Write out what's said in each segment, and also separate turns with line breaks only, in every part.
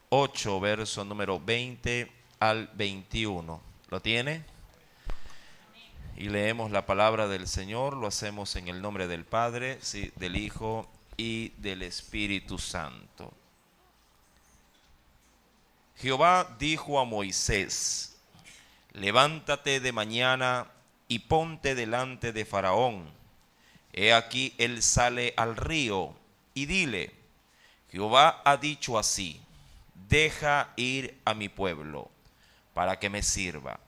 8, verso número 20 al 21. ¿Lo tiene? Y leemos la palabra del Señor. Lo hacemos en el nombre del Padre, sí, del Hijo y del Espíritu Santo. Jehová dijo a Moisés: levántate de mañana y ponte delante de Faraón. He aquí él sale al río, y dile: Jehová ha dicho así: deja ir a mi pueblo, para que me sirva.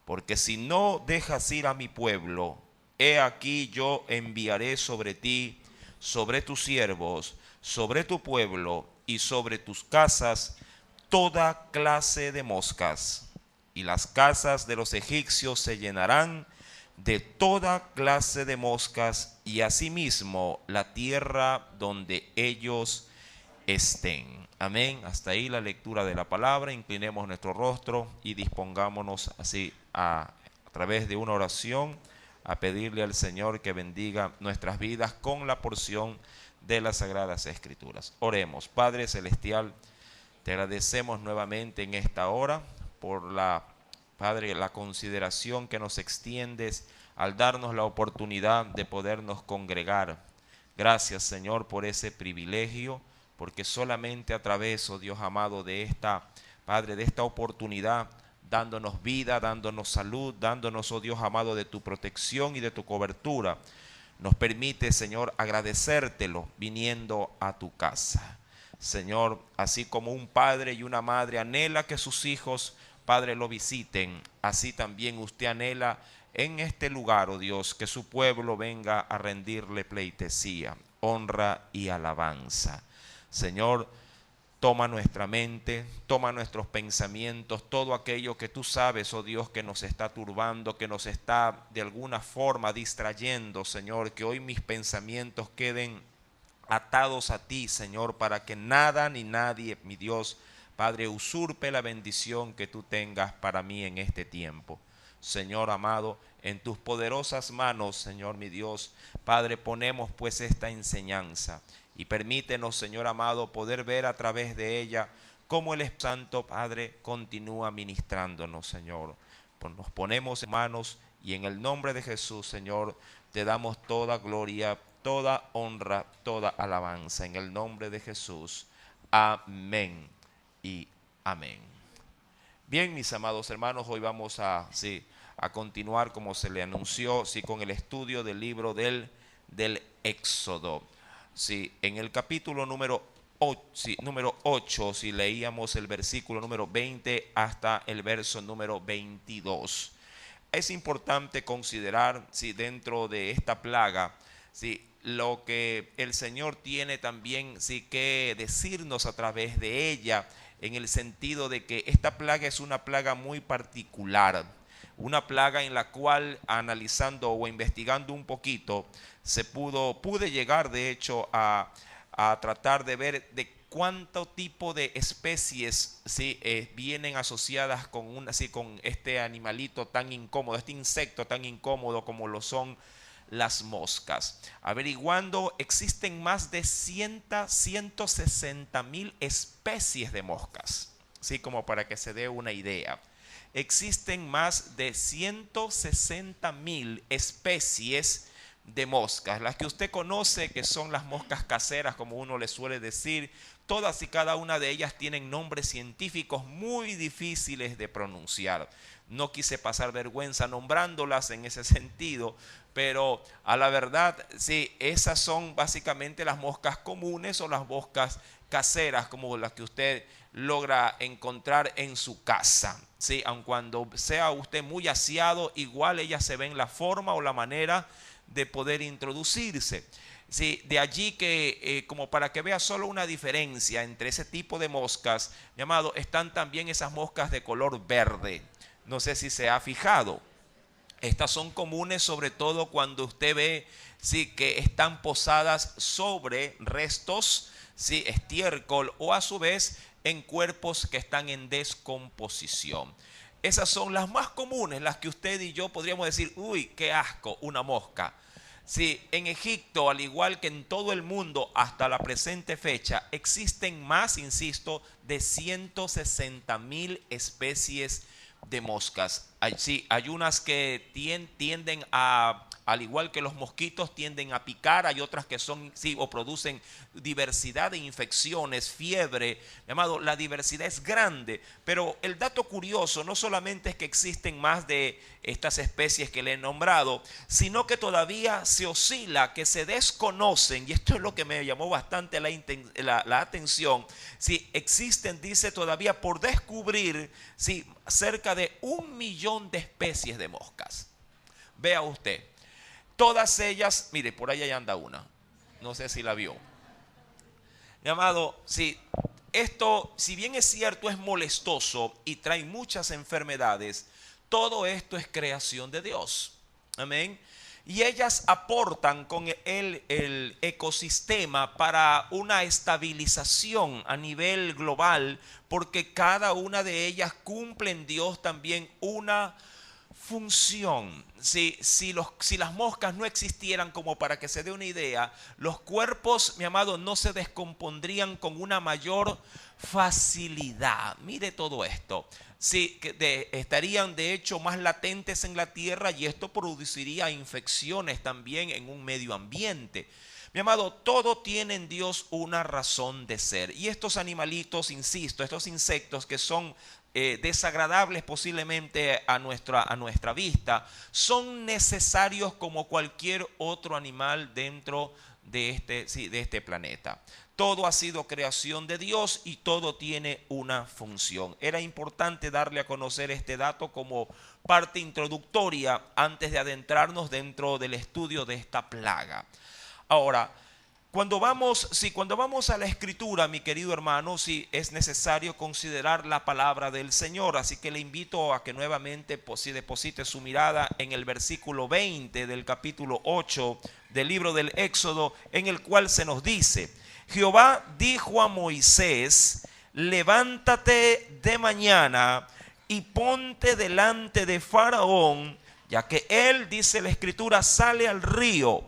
Porque si no dejas ir a mi pueblo, he aquí yo enviaré sobre ti, sobre tus siervos, sobre tu pueblo y sobre tus casas toda clase de moscas, y las casas de los egipcios se llenarán de toda clase de moscas, y asimismo la tierra donde ellos estén. Amén. Hasta ahí la lectura de la palabra. Inclinemos nuestro rostro y dispongámonos así a través de una oración a pedirle al Señor que bendiga nuestras vidas con la porción de las Sagradas Escrituras. Oremos. Padre Celestial, te agradecemos nuevamente en esta hora por Padre, la consideración que nos extiendes al darnos la oportunidad de podernos congregar. Gracias, Señor, por ese privilegio, porque solamente a través, oh Dios amado, de esta, Padre, de esta oportunidad, dándonos vida, dándonos salud, dándonos, oh Dios amado, de tu protección y de tu cobertura, nos permite, Señor, agradecértelo viniendo a tu casa. Señor, así como un padre y una madre anhela que sus hijos, Padre, lo visiten, así también usted anhela en este lugar, oh Dios, que su pueblo venga a rendirle pleitesía, honra y alabanza. Señor, toma nuestra mente, toma nuestros pensamientos, todo aquello que tú sabes, oh Dios, que nos está turbando, que nos está de alguna forma distrayendo, Señor, que hoy mis pensamientos queden atados a ti, Señor, para que nada ni nadie, mi Dios, Padre, usurpe la bendición que tú tengas para mí en este tiempo. Señor amado, en tus poderosas manos, Señor mi Dios, Padre, ponemos pues esta enseñanza y permítenos, Señor amado, poder ver a través de ella cómo el Santo Padre continúa ministrándonos, Señor. Nos ponemos en manos y en el nombre de Jesús, Señor, te damos toda gloria, toda honra, toda alabanza. En el nombre de Jesús. Amén y amén. Bien, mis amados hermanos, hoy vamos a continuar, como se le anunció, con el estudio del libro del Éxodo. En el capítulo número 8, si leíamos el versículo número 20 hasta el verso número 22. Es importante considerar, dentro de esta plaga, lo que el Señor tiene también, que decirnos a través de ella, en el sentido de que esta plaga es una plaga muy particular, una plaga en la cual, analizando o investigando un poquito, pude llegar de hecho a tratar de ver de cuánto tipo de especies vienen asociadas con este animalito tan incómodo, este insecto tan incómodo como lo son las moscas. Averiguando, existen más de 160,000 especies de moscas, como para que se dé una idea. Existen más de 160,000 especies de moscas, las que usted conoce, que son las moscas caseras, como uno le suele decir. Todas y cada una de ellas tienen nombres científicos muy difíciles de pronunciar. No quise pasar vergüenza nombrándolas en ese sentido, pero a la verdad, esas son básicamente las moscas comunes o las moscas caseras, como las que usted logra encontrar en su casa. Aun cuando sea usted muy aseado, igual ellas se ven la forma o la manera de poder introducirse. De allí que, como para que vea solo una diferencia entre ese tipo de moscas, están también esas moscas de color verde. No sé si se ha fijado. Estas son comunes sobre todo cuando usted ve que están posadas sobre restos, estiércol, o a su vez en cuerpos que están en descomposición. Esas son las más comunes, las que usted y yo podríamos decir, uy, qué asco, una mosca. Sí, en Egipto, al igual que en todo el mundo hasta la presente fecha, existen más, insisto, de 160.000 especies de moscas. Sí, hay unas que tienden a, al igual que los mosquitos, tienden a picar. Hay otras que son, sí, o producen diversidad de infecciones, fiebre. Llamado, la diversidad es grande, pero el dato curioso no solamente es que existen más de estas especies que le he nombrado, sino que todavía se oscila, que se desconocen, y esto es lo que me llamó bastante la atención. Si existen, dice, todavía por descubrir, sí, cerca de 1.000.000 de especies de moscas. Vea usted, todas ellas, mire, por ahí anda una, no sé si la vio. Mi amado, sí, esto, si bien es cierto, es molestoso y trae muchas enfermedades, todo esto es creación de Dios. Amén. Y ellas aportan con el ecosistema para una estabilización a nivel global, porque cada una de ellas cumple en Dios también una función. Si las moscas no existieran, como para que se dé una idea, los cuerpos, mi amado, no se descompondrían con una mayor facilidad. Mire todo esto. Sí, estarían de hecho más latentes en la tierra, y esto produciría infecciones también en un medio ambiente. Mi amado, todo tiene en Dios una razón de ser. Y estos animalitos, insisto, estos insectos que son desagradables posiblemente a nuestra vista, son necesarios como cualquier otro animal dentro de este planeta. Todo ha sido creación de Dios y todo tiene una función. Era importante darle a conocer este dato como parte introductoria antes de adentrarnos dentro del estudio de esta plaga. Ahora, cuando vamos a la escritura, mi querido hermano, sí es necesario considerar la palabra del Señor. Así que le invito a que nuevamente deposite su mirada en el versículo 20 del capítulo 8 del libro del Éxodo, en el cual se nos dice: Jehová dijo a Moisés, levántate de mañana y ponte delante de Faraón, ya que él, dice la escritura, sale al río,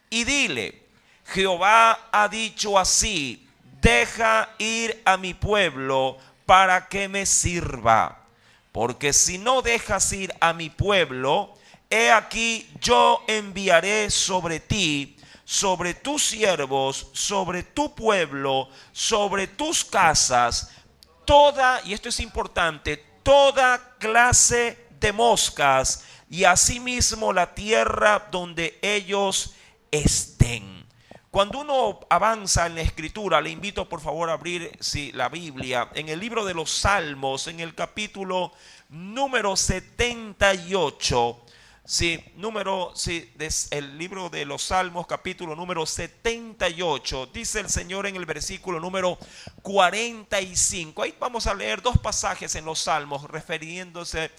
y dile: Jehová ha dicho así, deja ir a mi pueblo para que me sirva. Porque si no dejas ir a mi pueblo, he aquí yo enviaré sobre ti, sobre tus siervos, sobre tu pueblo, sobre tus casas, toda, y esto es importante, toda clase de moscas, y asimismo la tierra donde ellos estén. Cuando uno avanza en la escritura, le invito por favor a abrir la Biblia en el libro de los Salmos, en el capítulo número 78. El libro de los Salmos, capítulo número 78. Dice el Señor en el versículo número 45. Ahí vamos a leer dos pasajes en los Salmos refiriéndose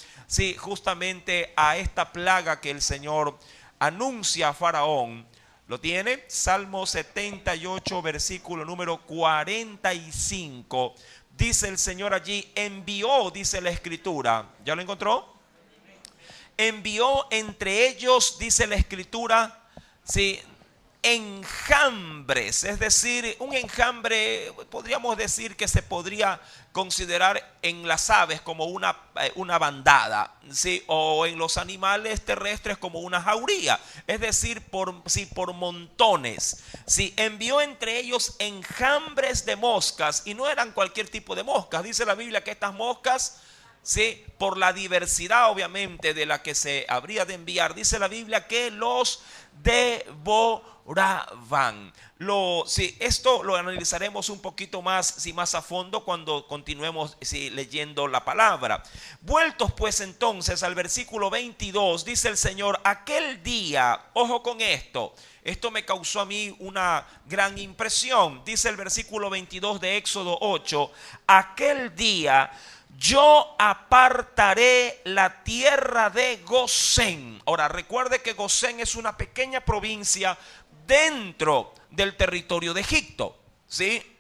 justamente a esta plaga que el Señor anuncia a Faraón. ¿Lo tiene? Salmo 78, versículo número 45. Dice el Señor allí, envió, dice la escritura. ¿Ya lo encontró? Envió entre ellos, dice la escritura, enjambres. Es decir, un enjambre, podríamos decir que se podría considerar en las aves como una bandada, o en los animales terrestres como una jauría, es decir, por montones. Envió entre ellos enjambres de moscas, y no eran cualquier tipo de moscas. Dice la Biblia que estas moscas, por la diversidad obviamente de la que se habría de enviar, dice la Biblia que los devoraban. Esto lo analizaremos un poquito más, más a fondo cuando continuemos leyendo la palabra. Vueltos pues entonces al versículo 22, dice el Señor, aquel día, ojo con esto me causó a mí una gran impresión. Dice el versículo 22 de Éxodo 8, aquel día yo apartaré la tierra de Gosén. Ahora recuerde que Gosén es una pequeña provincia dentro del territorio de Egipto.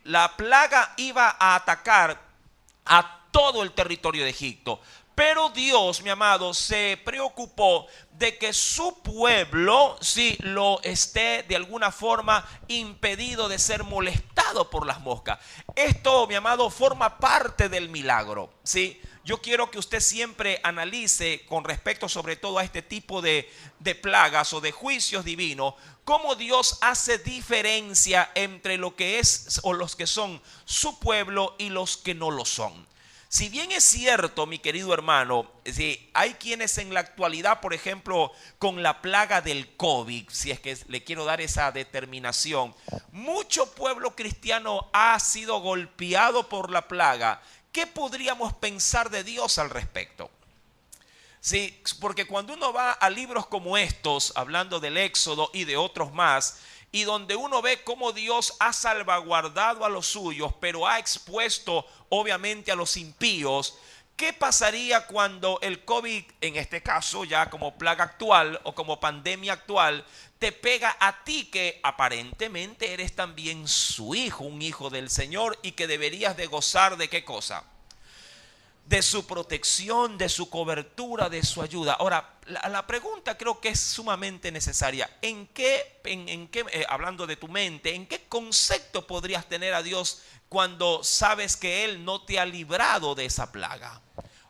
La plaga iba a atacar a todo el territorio de Egipto, Pero Dios, mi amado, se preocupó de que su pueblo, si lo esté de alguna forma impedido de ser molestado por las moscas. Esto, mi amado, forma parte del milagro, ¿sí? Yo quiero que usted siempre analice con respecto sobre todo a este tipo de plagas o de juicios divinos, cómo Dios hace diferencia entre lo que es o los que son su pueblo y los que no lo son. Si bien es cierto, mi querido hermano, hay quienes en la actualidad, por ejemplo, con la plaga del COVID, si es que le quiero dar esa determinación, mucho pueblo cristiano ha sido golpeado por la plaga. ¿Qué podríamos pensar de Dios al respecto? Sí, porque cuando uno va a libros como estos, hablando del Éxodo y de otros más, y donde uno ve cómo Dios ha salvaguardado a los suyos, pero ha expuesto obviamente a los impíos, ¿qué pasaría cuando el COVID, en este caso ya como plaga actual o como pandemia actual, te pega a ti que aparentemente eres también su hijo, un hijo del Señor y que deberías de gozar de qué cosa? De su protección, de su cobertura, de su ayuda. Ahora, la pregunta creo que es sumamente necesaria. ¿En qué, hablando de tu mente, en qué concepto podrías tener a Dios cuando sabes que Él no te ha librado de esa plaga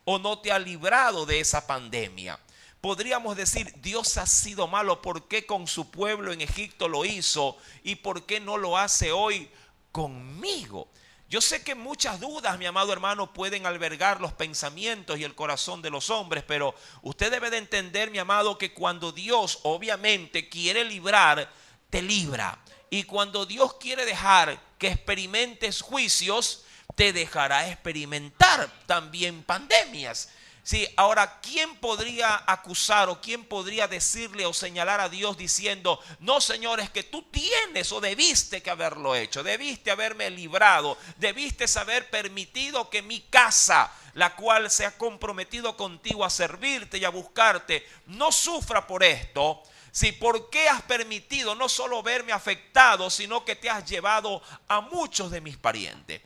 o no te ha librado de esa pandemia? Podríamos decir, Dios ha sido malo, ¿por qué con su pueblo en Egipto lo hizo y por qué no lo hace hoy conmigo? Yo sé que muchas dudas, mi amado hermano, pueden albergar los pensamientos y el corazón de los hombres, pero usted debe de entender, mi amado, que cuando Dios obviamente quiere librar, te libra. Y cuando Dios quiere dejar que experimentes juicios, te dejará experimentar también pandemias. Sí, ahora, ¿quién podría acusar o quién podría decirle o señalar a Dios diciendo, no, Señor, es que tú tienes o debiste que haberlo hecho, debiste haberme librado, debiste haber permitido que mi casa, la cual se ha comprometido contigo a servirte y a buscarte, no sufra por esto? Sí, ¿por qué has permitido no solo verme afectado, sino que te has llevado a muchos de mis parientes?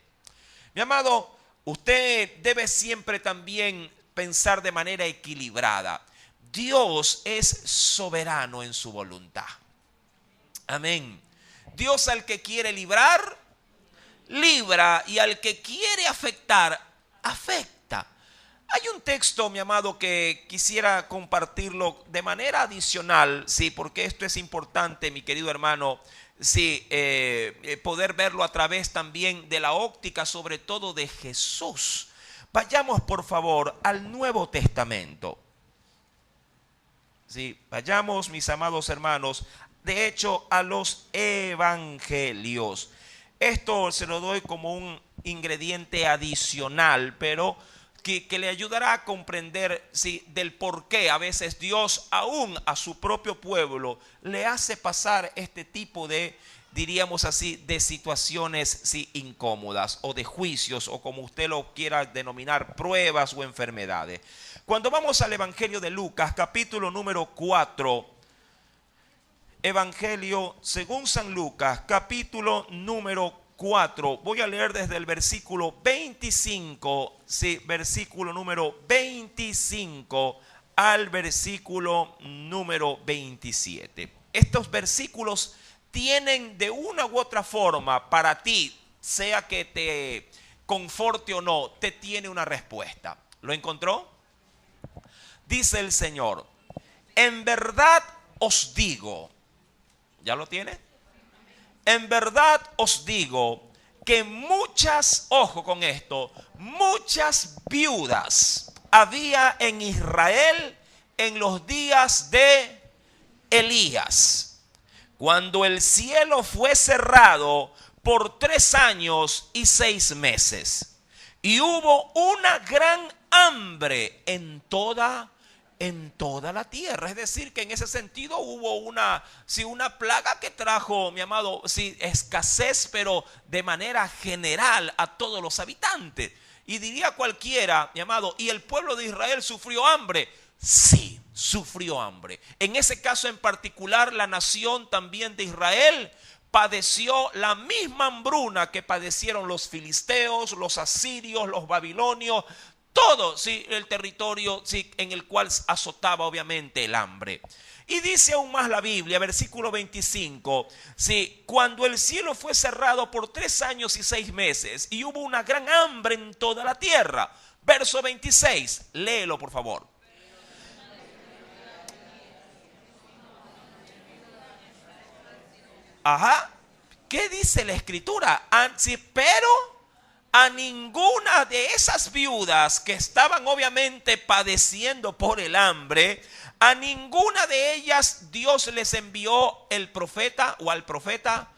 Mi amado, usted debe siempre también pensar de manera equilibrada. Dios es soberano en su voluntad. Amén. Dios al que quiere librar, libra, y al que quiere afectar, afecta. Hay un texto, mi amado, que quisiera compartirlo de manera adicional, sí, porque esto es importante, mi querido hermano, sí, poder verlo a través también de la óptica, sobre todo de Jesús. Vayamos por favor al Nuevo Testamento. Sí, vayamos, mis amados hermanos, de hecho a los evangelios. Esto se lo doy como un ingrediente adicional, pero que le ayudará a comprender, sí, del por qué a veces Dios aún a su propio pueblo le hace pasar este tipo de, diríamos así, de situaciones, sí, incómodas o de juicios o como usted lo quiera denominar, pruebas o enfermedades. Cuando vamos al Evangelio de Lucas, capítulo número 4, Evangelio según San Lucas, capítulo número 4, voy a leer desde el versículo 25, sí, versículo número 25 al versículo número 27. Estos versículos tienen de una u otra forma para ti, sea que te conforte o no, te tiene una respuesta. ¿Lo encontró? Dice el Señor, en verdad os digo, ¿ya lo tiene? En verdad os digo que muchas, ojo con esto, muchas viudas había en Israel en los días de Elías, cuando el cielo fue cerrado por 3 años y 6 meses, y hubo una gran hambre en toda la tierra. Es decir, que en ese sentido hubo una plaga que trajo, mi amado, escasez, pero de manera general a todos los habitantes. Y diría cualquiera, mi amado, ¿y el pueblo de Israel sufrió hambre? Sí, sufrió hambre. En ese caso en particular, la nación también de Israel padeció la misma hambruna que padecieron los filisteos, los asirios, los babilonios. todo, sí, el territorio, sí, en el cual azotaba obviamente el hambre. Y dice aún más la Biblia, versículo 25, sí, cuando el cielo fue cerrado por 3 años y 6 meses y hubo una gran hambre en toda la tierra. Verso 26, léelo por favor. Ajá, ¿qué dice la escritura? Sí, pero a ninguna de esas viudas que estaban obviamente padeciendo por el hambre, a ninguna de ellas Dios les envió el profeta o al profeta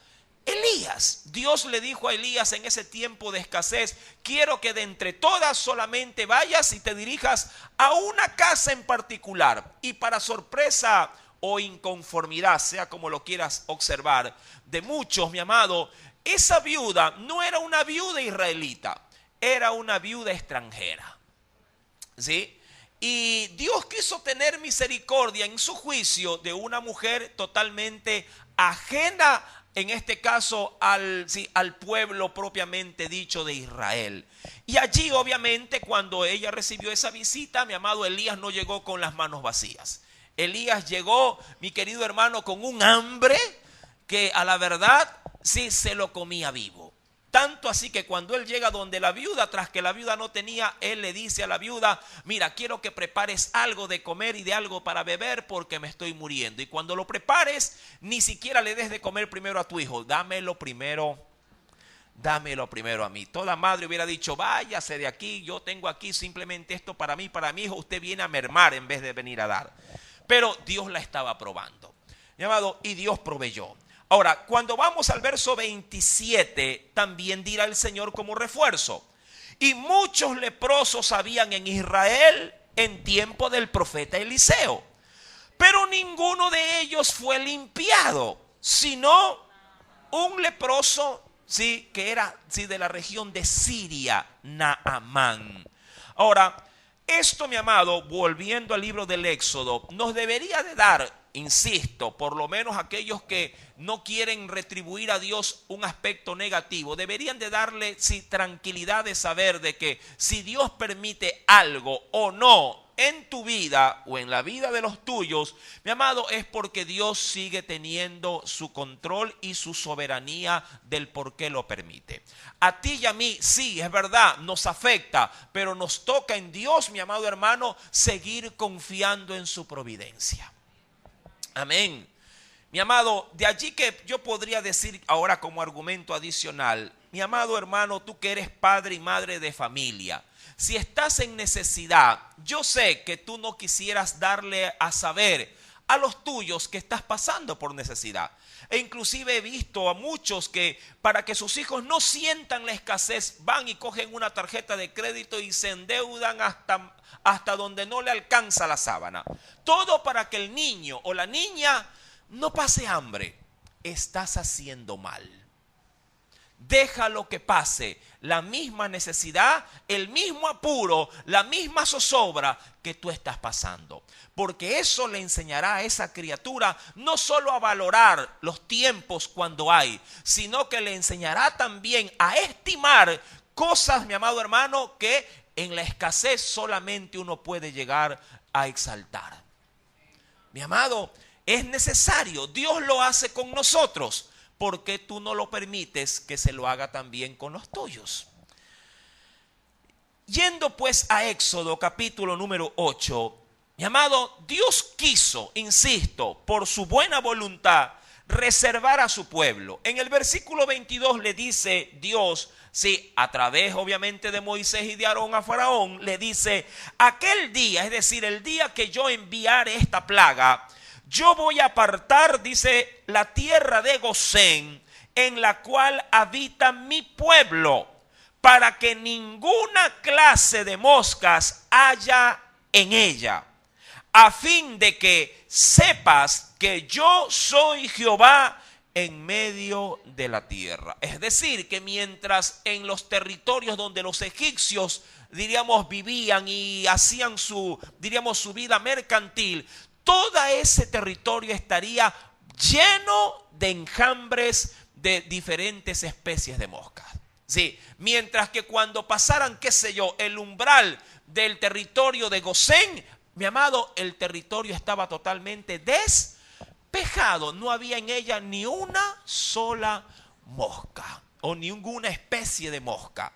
Elías. Dios le dijo a Elías en ese tiempo de escasez: quiero que de entre todas solamente vayas y te dirijas a una casa en particular. Y para sorpresa o inconformidad, sea como lo quieras observar, de muchos, mi amado, esa viuda no era una viuda israelita, era una viuda extranjera, ¿sí? Y Dios quiso tener misericordia en su juicio de una mujer totalmente ajena, en este caso al pueblo propiamente dicho de Israel. Y allí obviamente cuando ella recibió esa visita, mi amado, Elías no llegó con las manos vacías. Elías llegó, mi querido hermano, con un hambre que a la verdad sí se lo comía vivo. Tanto así que cuando él llega donde la viuda, tras que la viuda no tenía, él le dice a la viuda: mira, quiero que prepares algo de comer y de algo para beber porque me estoy muriendo. Y cuando lo prepares, ni siquiera le des de comer primero a tu hijo, dámelo primero a mí. Toda madre hubiera dicho: váyase de aquí, yo tengo aquí simplemente esto para mí, para mi hijo. Usted viene a mermar en vez de venir a dar. Pero Dios la estaba probando, mi amado, y Dios proveyó. Ahora, cuando vamos al verso 27, también dirá el Señor como refuerzo: y muchos leprosos habían en Israel en tiempo del profeta Eliseo, pero ninguno de ellos fue limpiado, sino un leproso, sí, que era de la región de Siria, Naamán. Ahora, esto, mi amado, volviendo al libro del Éxodo, nos debería de dar, insisto, por lo menos aquellos que no quieren retribuir a Dios un aspecto negativo, deberían de darle tranquilidad de saber de que si Dios permite algo o no en tu vida o en la vida de los tuyos, mi amado, es porque Dios sigue teniendo su control y su soberanía del por qué lo permite. A ti y a mí, sí, es verdad, nos afecta, pero nos toca en Dios, mi amado hermano, seguir confiando en su providencia. Amén. Mi amado, de allí que yo podría decir ahora como argumento adicional, mi amado hermano, tú que eres padre y madre de familia, si estás en necesidad, yo sé que tú no quisieras darle a saber a los tuyos que estás pasando por necesidad. E inclusive he visto a muchos que para que sus hijos no sientan la escasez, van y cogen una tarjeta de crédito y se endeudan hasta donde no le alcanza la sábana. Todo para que el niño o la niña no pase hambre. Estás haciendo mal. Déjalo que pase la misma necesidad, el mismo apuro, la misma zozobra que tú estás pasando. Porque eso le enseñará a esa criatura no solo a valorar los tiempos cuando hay, sino que le enseñará también a estimar cosas, mi amado hermano, que en la escasez solamente uno puede llegar a exaltar. Mi amado, es necesario, Dios lo hace con nosotros. ¿Por qué tú no lo permites que se lo haga también con los tuyos? Yendo pues a Éxodo capítulo número 8, mi amado, Dios quiso, insisto, por su buena voluntad, reservar a su pueblo. En el versículo 22 le dice Dios, sí, a través obviamente de Moisés y de Aarón a Faraón, le dice: aquel día, es decir, el día que yo enviare esta plaga, yo voy a apartar, dice, la tierra de Gosén, en la cual habita mi pueblo, para que ninguna clase de moscas haya en ella, a fin de que sepas que yo soy Jehová en medio de la tierra. Es decir, que mientras en los territorios donde los egipcios, diríamos, vivían y hacían su vida mercantil, todo ese territorio estaría lleno de enjambres de diferentes especies de moscas. Sí, mientras que cuando pasaran, qué sé yo, el umbral del territorio de Gosén, mi amado, el territorio estaba totalmente despejado. No había en ella ni una sola mosca o ninguna especie de mosca.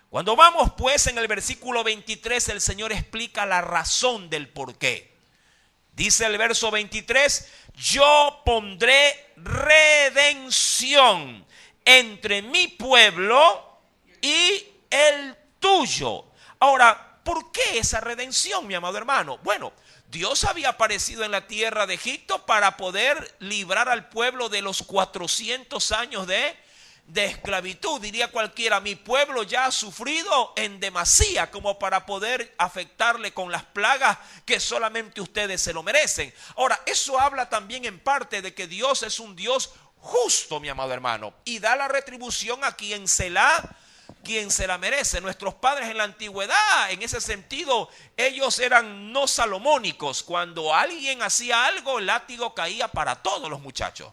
Cuando vamos pues en el versículo 23, el Señor explica la razón del por qué. Dice el verso 23, yo pondré redención entre mi pueblo y el tuyo. Ahora, ¿por qué esa redención, mi amado hermano? Bueno, Dios había aparecido en la tierra de Egipto para poder librar al pueblo de los 400 años de esclavitud. Diría cualquiera, mi pueblo ya ha sufrido en demasía como para poder afectarle con las plagas que solamente ustedes se lo merecen. Ahora, eso habla también en parte de que Dios es un Dios justo, mi amado hermano, y da la retribución a quien se la merece. Nuestros padres en la antigüedad, en ese sentido, ellos eran no salomónicos. Cuando alguien hacía algo, el látigo caía para todos los muchachos,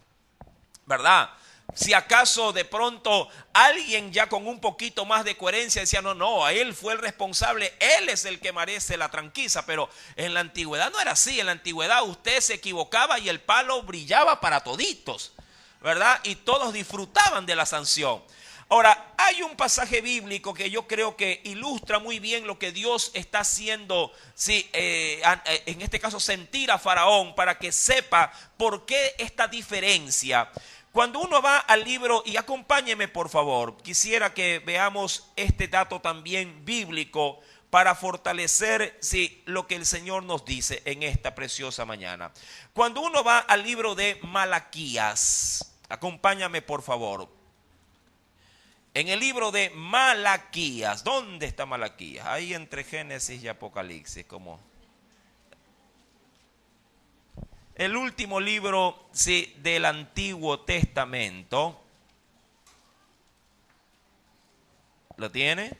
¿verdad? Si acaso de pronto alguien ya con un poquito más de coherencia decía, no, a él fue el responsable, él es el que merece la tranquiza, pero en la antigüedad no era así. En la antigüedad usted se equivocaba y el palo brillaba para toditos, ¿verdad? Y todos disfrutaban de la sanción. Ahora, hay un pasaje bíblico que yo creo que ilustra muy bien lo que Dios está haciendo, sí, en este caso sentir a Faraón para que sepa por qué esta diferencia. Cuando uno va al libro, y acompáñeme por favor, quisiera que veamos este dato también bíblico para fortalecer, sí, lo que el Señor nos dice en esta preciosa mañana. Cuando uno va al libro de Malaquías, acompáñame por favor. En el libro de Malaquías, ¿dónde está Malaquías? Ahí entre Génesis y Apocalipsis, como el último libro, sí, del Antiguo Testamento. ¿Lo tiene?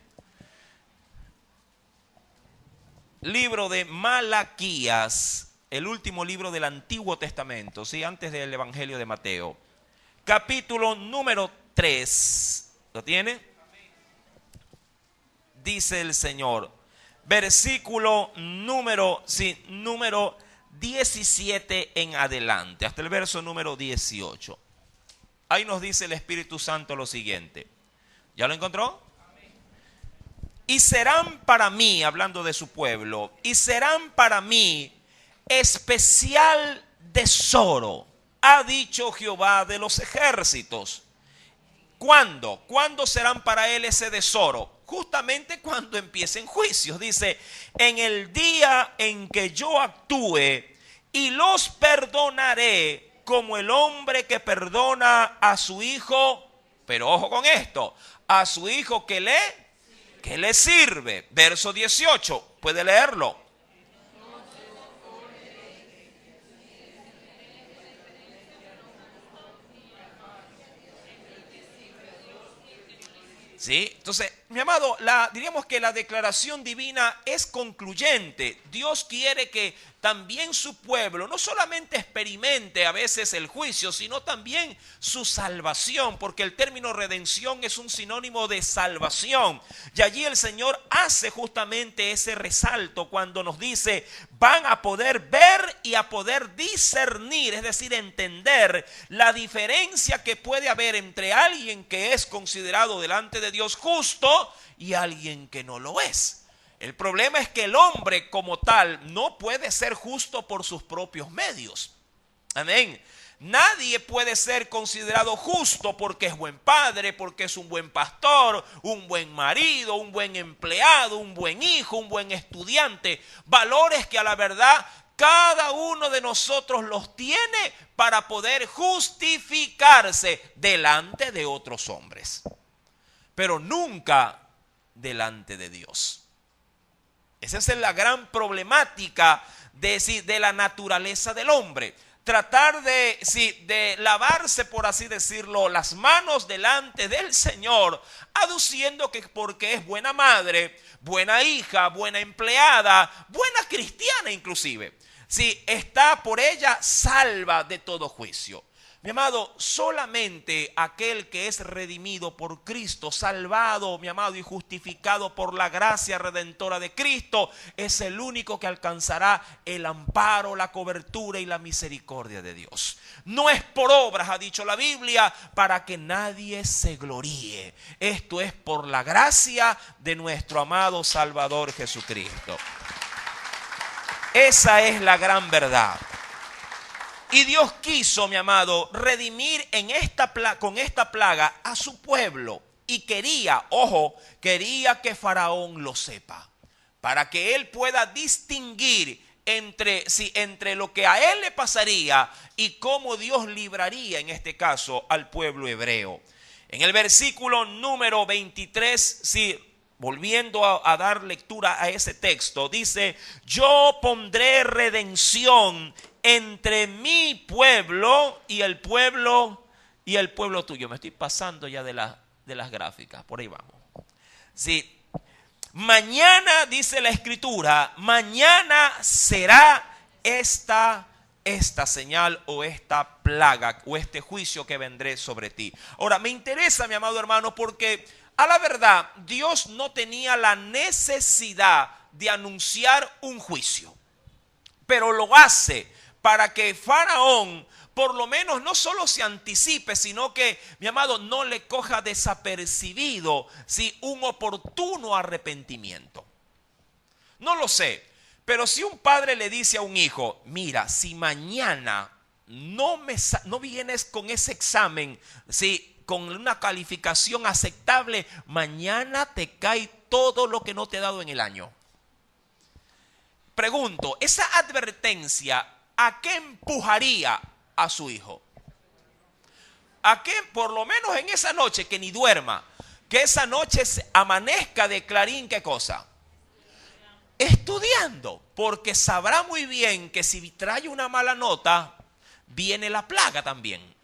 Libro de Malaquías, el último libro del Antiguo Testamento, sí, antes del Evangelio de Mateo. Capítulo número 3. ¿Lo tiene? Dice el Señor, versículo número 17 en adelante, hasta el verso número 18. Ahí nos dice el Espíritu Santo lo siguiente. ¿Ya lo encontró? Y serán para mí, hablando de su pueblo, y serán para mí especial tesoro, ha dicho Jehová de los ejércitos. ¿Cuándo? ¿Cuándo serán para él ese tesoro? Justamente cuando empiecen juicios. Dice, en el día en que yo actúe y los perdonaré como el hombre que perdona a su hijo, pero ojo con esto, a su hijo que le sirve. Verso 18, puede leerlo. ¿Sí? Entonces, mi amado, diríamos que la declaración divina es concluyente. Dios quiere que también su pueblo no solamente experimente a veces el juicio, sino también su salvación, porque el término redención es un sinónimo de salvación. Y allí el Señor hace justamente ese resalto cuando nos dice, van a poder ver y a poder discernir, es decir, entender la diferencia que puede haber entre alguien que es considerado delante de Dios justo y alguien que no lo es. El problema es que el hombre como tal no puede ser justo por sus propios medios. Amén. Nadie puede ser considerado justo porque es buen padre, porque es un buen pastor, un buen marido, un buen empleado, un buen hijo, un buen estudiante. Valores que a la verdad cada uno de nosotros los tiene para poder justificarse delante de otros hombres, pero nunca delante de Dios. Esa es la gran problemática de la naturaleza del hombre. Tratar de lavarse, por así decirlo, las manos delante del Señor, aduciendo que porque es buena madre, buena hija, buena empleada, buena cristiana inclusive, está por ella salva de todo juicio. Mi amado, solamente aquel que es redimido por Cristo, salvado, mi amado, y justificado por la gracia redentora de Cristo, es el único que alcanzará el amparo, la cobertura y la misericordia de Dios. No es por obras, ha dicho la Biblia, para que nadie se gloríe. Esto es por la gracia de nuestro amado Salvador Jesucristo. Esa es la gran verdad. Y Dios quiso, mi amado, redimir con esta plaga a su pueblo. Y quería que Faraón lo sepa. Para que él pueda distinguir entre lo que a él le pasaría y cómo Dios libraría, en este caso, al pueblo hebreo. En el versículo número 23, volviendo a dar lectura a ese texto, dice: yo pondré redención entre mi pueblo y el pueblo tuyo. Me estoy pasando ya de las gráficas, por ahí vamos. Sí. Mañana, dice la Escritura, mañana será esta señal o esta plaga o este juicio que vendré sobre ti. Ahora, me interesa, mi amado hermano, porque a la verdad Dios no tenía la necesidad de anunciar un juicio, pero lo hace para que Faraón por lo menos no solo se anticipe, sino que, mi amado, no le coja desapercibido un oportuno arrepentimiento. No lo sé, pero si un padre le dice a un hijo: mira, si mañana no vienes con ese examen, con una calificación aceptable, mañana te cae todo lo que no te he dado en el año. Pregunto, esa advertencia, ¿a qué empujaría a su hijo? ¿A qué? Por lo menos en esa noche, que ni duerma, que esa noche amanezca de clarín, ¿qué cosa? Estudiando, porque sabrá muy bien que si trae una mala nota, viene la plaga también,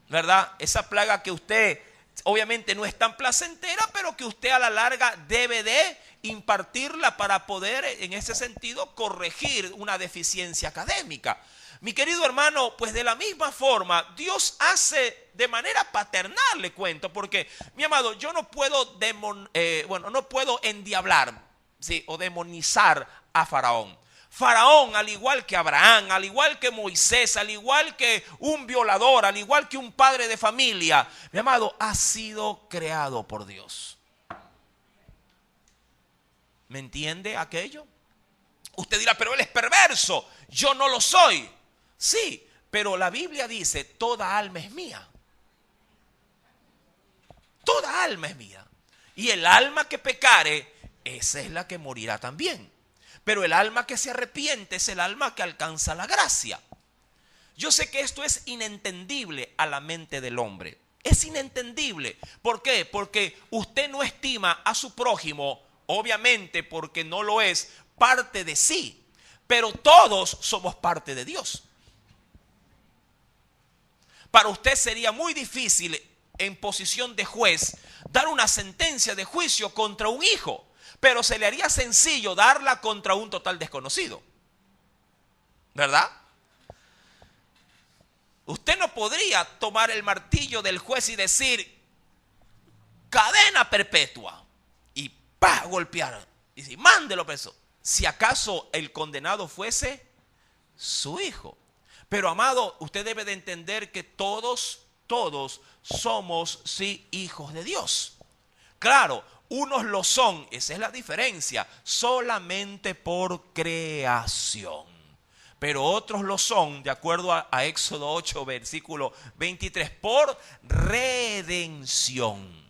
¿verdad? Esa plaga que usted obviamente no es tan placentera, pero que usted a la larga debe de impartirla para poder, en ese sentido, corregir una deficiencia académica. Mi querido hermano, pues de la misma forma, Dios hace de manera paternal, le cuento, porque, mi amado, yo no puedo no puedo endiablar, o demonizar a Faraón. Faraón, al igual que Abraham, al igual que Moisés, al igual que un violador, al igual que un padre de familia, mi amado, ha sido creado por Dios. ¿Me entiende aquello? Usted dirá: pero él es perverso, yo no lo soy. Sí, pero la Biblia dice: toda alma es mía. Toda alma es mía. Y el alma que pecare, esa es la que morirá también. Pero el alma que se arrepiente es el alma que alcanza la gracia. Yo sé que esto es inentendible a la mente del hombre. Es inentendible. ¿Por qué? Porque usted no estima a su prójimo, obviamente porque no lo es, parte de sí. Pero todos somos parte de Dios. Para usted sería muy difícil, en posición de juez, dar una sentencia de juicio contra un hijo. Pero se le haría sencillo darla contra un total desconocido, ¿verdad? Usted no podría tomar el martillo del juez y decir: cadena perpetua, y golpear, y decir: mándelo preso, si acaso el condenado fuese su hijo. Pero, amado, usted debe de entender que todos somos hijos de Dios. Claro, unos lo son, esa es la diferencia, solamente por creación. Pero otros lo son, de acuerdo a Éxodo 8, versículo 23, por redención.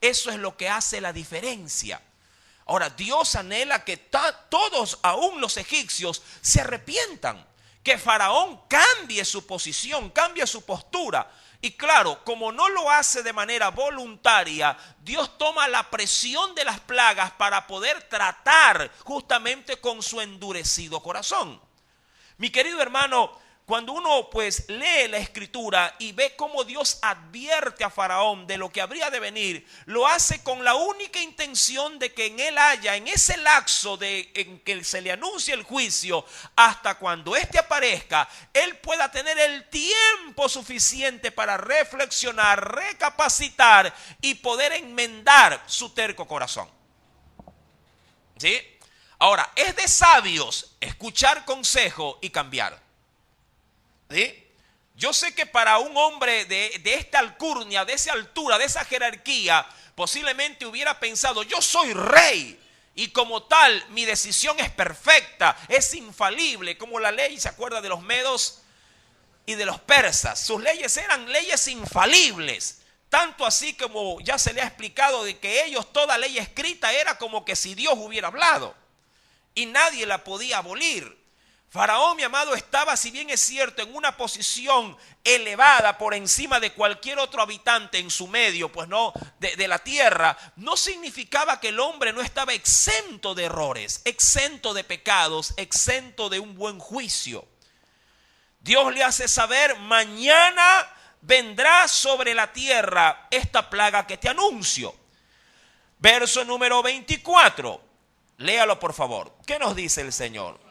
Eso es lo que hace la diferencia. Ahora, Dios anhela que todos, aún los egipcios, se arrepientan. Que Faraón cambie su posición, cambie su postura. Y claro, como no lo hace de manera voluntaria, Dios toma la presión de las plagas para poder tratar justamente con su endurecido corazón. Mi querido hermano, cuando uno pues lee la escritura y ve cómo Dios advierte a Faraón de lo que habría de venir, lo hace con la única intención de que en él haya, en ese lapso en que se le anuncie el juicio, hasta cuando éste aparezca, él pueda tener el tiempo suficiente para reflexionar, recapacitar y poder enmendar su terco corazón. ¿Sí? Ahora, es de sabios escuchar consejo y cambiar. ¿Sí? Yo sé que para un hombre de esta alcurnia, de esa altura, de esa jerarquía, posiblemente hubiera pensado: yo soy rey y como tal mi decisión es perfecta, es infalible, como la ley, ¿se acuerda de los medos y de los persas? Sus leyes eran leyes infalibles, tanto así como ya se le ha explicado de que ellos, toda ley escrita era como que si Dios hubiera hablado y nadie la podía abolir. Faraón, mi amado, estaba, si bien es cierto, en una posición elevada por encima de cualquier otro habitante en su medio, pues no, de la tierra, no significaba que el hombre no estaba exento de errores, exento de pecados, exento de un buen juicio. Dios le hace saber: mañana vendrá sobre la tierra esta plaga que te anuncio. Verso número 24. Léalo, por favor. ¿Qué nos dice el Señor?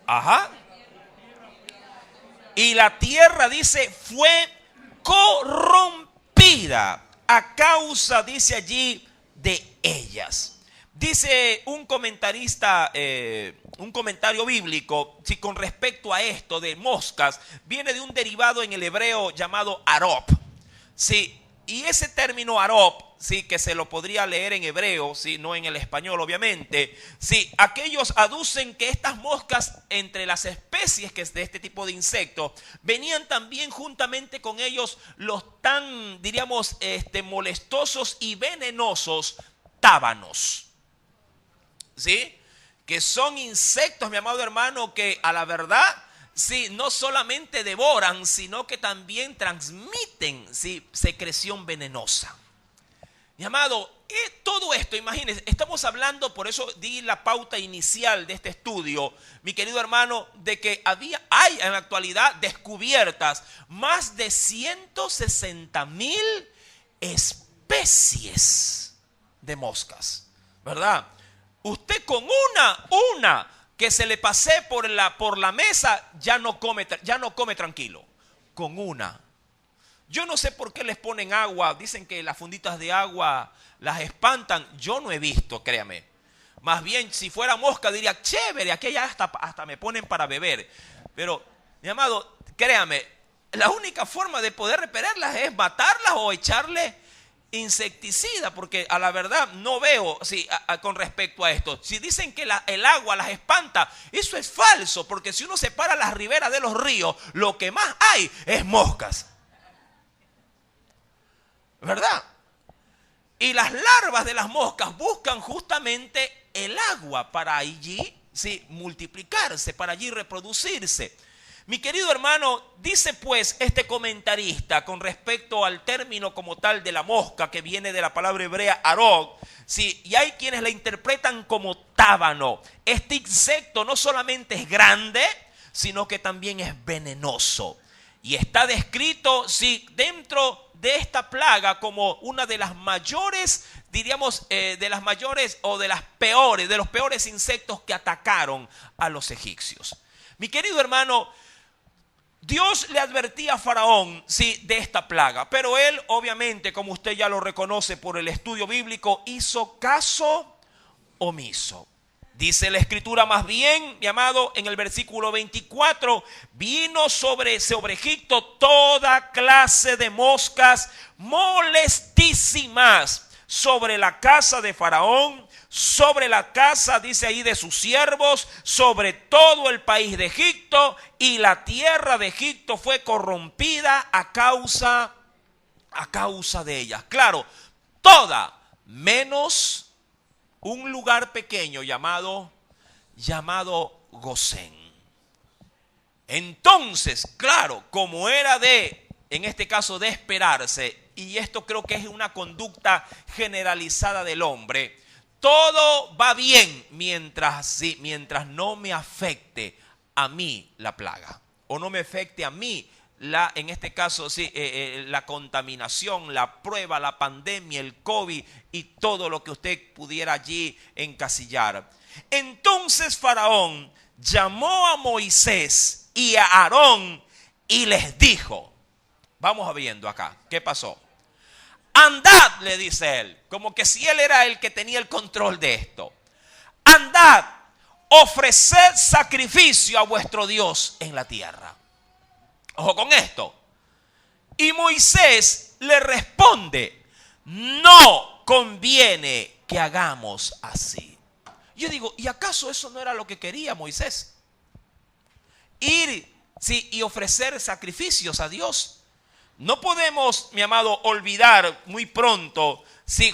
Ajá. Y la tierra, dice, fue corrompida a causa, dice allí, de ellas. Dice un comentarista, un comentario bíblico, si con respecto a esto de moscas, viene de un derivado en el hebreo llamado arop. Sí, y ese término arop, sí, que se lo podría leer en hebreo, sí, no en el español obviamente, sí, aquellos aducen que estas moscas, entre las especies que es de este tipo de insectos, venían también juntamente con ellos los tan, diríamos, molestosos y venenosos tábanos, sí, que son insectos, mi amado hermano, que a la verdad, sí, no solamente devoran, sino que también transmiten, sí, secreción venenosa. Mi amado, todo esto, imagínense, estamos hablando, por eso di la pauta inicial de este estudio, mi querido hermano, de que hay en la actualidad descubiertas más de 160,000 especies de moscas, ¿verdad? Usted con una que se le pase por la mesa, ya no come tranquilo, con una. Yo no sé por qué les ponen agua, dicen que las funditas de agua las espantan, yo no he visto, créame. Más bien, si fuera mosca diría, chévere, aquí ya hasta me ponen para beber. Pero, mi amado, créame, la única forma de poder repelerlas es matarlas o echarle insecticida, porque a la verdad no veo, sí, con respecto a esto. Si dicen que el agua las espanta, eso es falso, porque si uno se para a las riberas de los ríos, lo que más hay es moscas, ¿verdad? Y las larvas de las moscas buscan justamente el agua para allí, sí, multiplicarse, para allí reproducirse. Mi querido hermano, dice pues este comentarista con respecto al término como tal de la mosca, que viene de la palabra hebrea arog, sí, y hay quienes la interpretan como tábano. Este insecto no solamente es grande, sino que también es venenoso. Y está descrito, sí, dentro de esta plaga como una de las mayores, diríamos, de las mayores o de los peores insectos que atacaron a los egipcios. Mi querido hermano, Dios le advertía a Faraón, sí, de esta plaga, pero él obviamente, como usted ya lo reconoce por el estudio bíblico, hizo caso omiso. Dice la escritura más bien, mi amado, en el versículo 24, vino sobre Egipto toda clase de moscas molestísimas sobre la casa de Faraón, sobre la casa, dice ahí, de sus siervos, sobre todo el país de Egipto, y la tierra de Egipto fue corrompida a causa de ellas. Claro, toda, menos un lugar pequeño llamado Gosén. Entonces, claro, como era en este caso de esperarse, y esto creo que es una conducta generalizada del hombre, todo va bien mientras no me afecte a mí la plaga, o no me afecte a mí en este caso, la contaminación, la prueba, la pandemia, el COVID y todo lo que usted pudiera allí encasillar. Entonces Faraón llamó a Moisés y a Aarón y les dijo, vamos viendo acá, ¿qué pasó? Andad, le dice él, como que si él era el que tenía el control de esto. Andad, ofreced sacrificio a vuestro Dios en la tierra. Ojo con esto. Y Moisés le responde, no conviene que hagamos así. Yo digo, ¿y acaso eso no era lo que quería Moisés? Ir y ofrecer sacrificios a Dios. No podemos, mi amado, olvidar muy pronto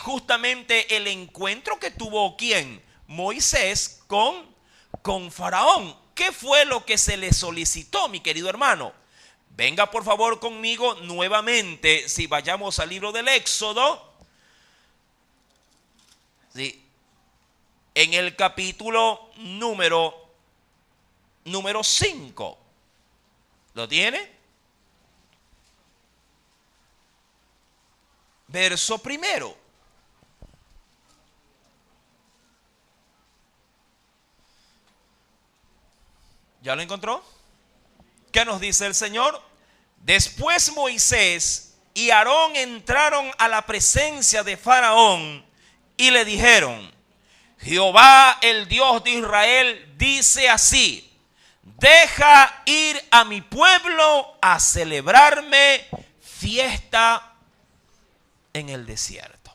justamente el encuentro que tuvo ¿quién? Moisés con Faraón. ¿Qué fue lo que se le solicitó, mi querido hermano? Venga por favor conmigo nuevamente, si vayamos al libro del Éxodo, en el capítulo número 5. ¿Lo tiene? Verso primero. ¿Ya lo encontró? ¿Qué nos dice el Señor? Después Moisés y Aarón entraron a la presencia de Faraón y le dijeron, Jehová el Dios de Israel dice así, deja ir a mi pueblo a celebrarme fiesta en el desierto.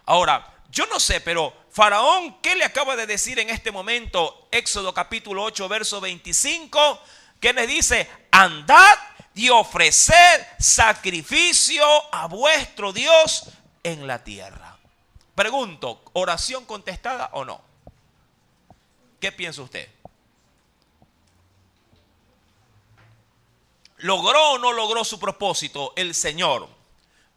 Ahora, yo no sé, pero Faraón, ¿qué le acaba de decir en este momento? Éxodo capítulo 8, verso 25, ¿qué le dice? Andad y ofreced sacrificio a vuestro Dios en la tierra. Pregunto, ¿oración contestada o no? ¿Qué piensa usted? ¿Logró o no logró su propósito el Señor